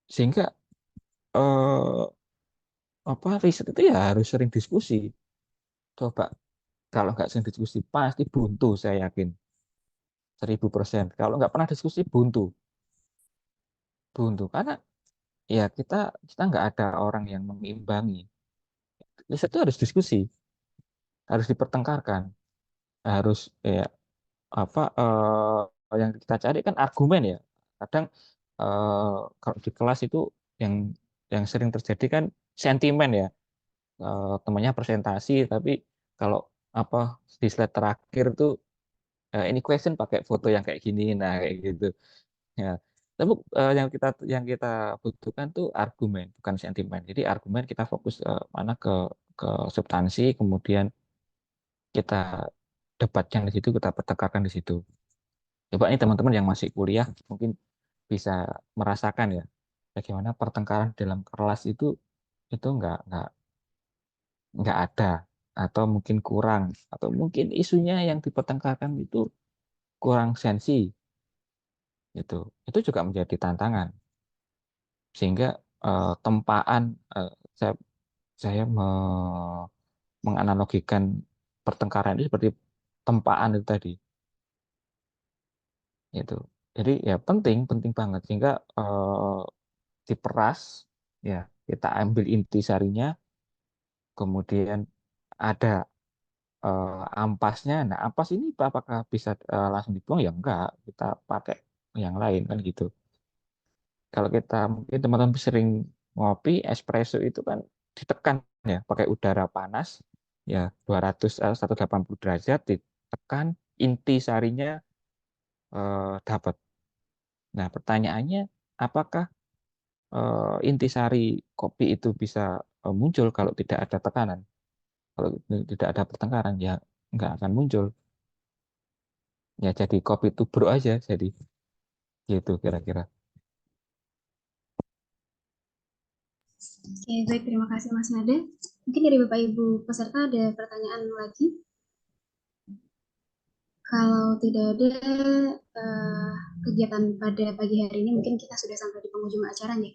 sehingga eh, riset itu ya harus sering diskusi. Coba kalau nggak sering diskusi pasti buntu, saya yakin 1000%. Kalau nggak pernah diskusi buntu, buntu karena ya kita nggak ada orang yang mengimbangi. Riset itu harus diskusi, harus dipertengkarkan, harus ya yang kita cari kan argumen ya. Kadang eh, kalau di kelas itu yang sering terjadi kan sentimen ya. Temannya presentasi tapi kalau apa di slide terakhir tuh ini question pakai foto yang kayak gini, nah kayak gitu. Ya. Tapi yang kita butuhkan tuh argumen, bukan sentimen. Jadi argumen kita fokus mana ke substansi, kemudian kita debatkan di situ, kita pertengkarkan di situ. Coba nih teman-teman yang masih kuliah mungkin bisa merasakan ya bagaimana pertengkaran dalam kelas itu nggak ada atau mungkin kurang atau mungkin isunya yang dipertengkarkan itu kurang sensi itu juga menjadi tantangan sehingga tempaan eh, saya saya menganalogikan pertengkaran itu seperti tempaan itu tadi itu jadi ya penting penting banget sehingga diperas ya kita ambil intisarinya kemudian ada ampasnya. Nah, ampas ini apakah bisa langsung dibuang? Ya enggak, kita pakai yang lain kan gitu. Kalau kita mungkin teman-teman sering ngopi, espresso itu kan ditekan ya, pakai udara panas ya 180 derajat ditekan inti sarinya dapat. Nah, pertanyaannya apakah intisari kopi itu bisa muncul kalau tidak ada tekanan? Kalau tidak ada pertengkaran ya nggak akan muncul. Ya jadi kopi tubruk aja jadi gitu kira-kira. Oke, baik, terima kasih Mas Nada. Mungkin dari Bapak Ibu peserta ada pertanyaan lagi? Kalau tidak ada eh, kegiatan pada pagi hari ini, mungkin kita sudah sampai di penghujung acara nih.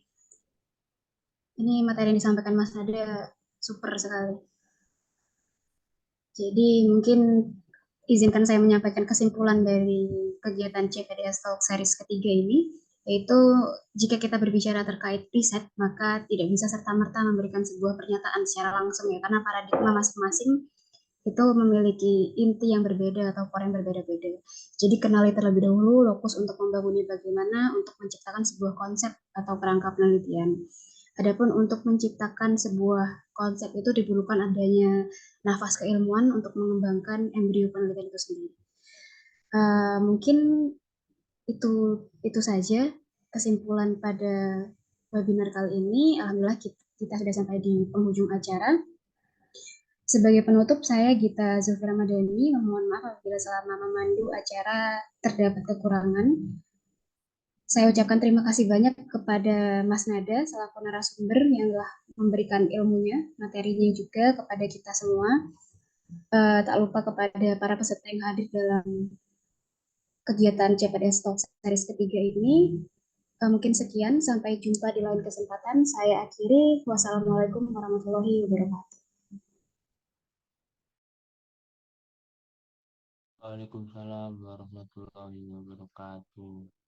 Ini materi yang disampaikan Mas Nada super sekali. Jadi mungkin izinkan saya menyampaikan kesimpulan dari kegiatan CPDS Talk Series ketiga ini, yaitu jika kita berbicara terkait riset, maka tidak bisa serta-merta memberikan sebuah pernyataan secara langsung ya, karena paradigma masing-masing itu memiliki inti yang berbeda atau core yang berbeda-beda. Jadi kenali terlebih dahulu lokus untuk membangunnya bagaimana untuk menciptakan sebuah konsep atau kerangka penelitian. Adapun untuk menciptakan sebuah konsep itu diperlukan adanya nafas keilmuan untuk mengembangkan embrio penelitian itu sendiri. Mungkin itu itu saja kesimpulan pada webinar kali ini. Alhamdulillah kita sudah sampai di penghujung acara. Sebagai penutup, saya Gita Zulfi Ramadhani memohon maaf apabila selama memandu acara terdapat kekurangan. Saya ucapkan terima kasih banyak kepada Mas Nada selaku narasumber yang telah memberikan ilmunya, materinya juga kepada kita semua. Tak lupa kepada para peserta yang hadir dalam kegiatan CPDS Talk Series ketiga ini. Mungkin sekian, sampai jumpa di lain kesempatan. Saya akhiri. Wassalamualaikum warahmatullahi wabarakatuh. Waalaikumsalam warahmatullahi wabarakatuh.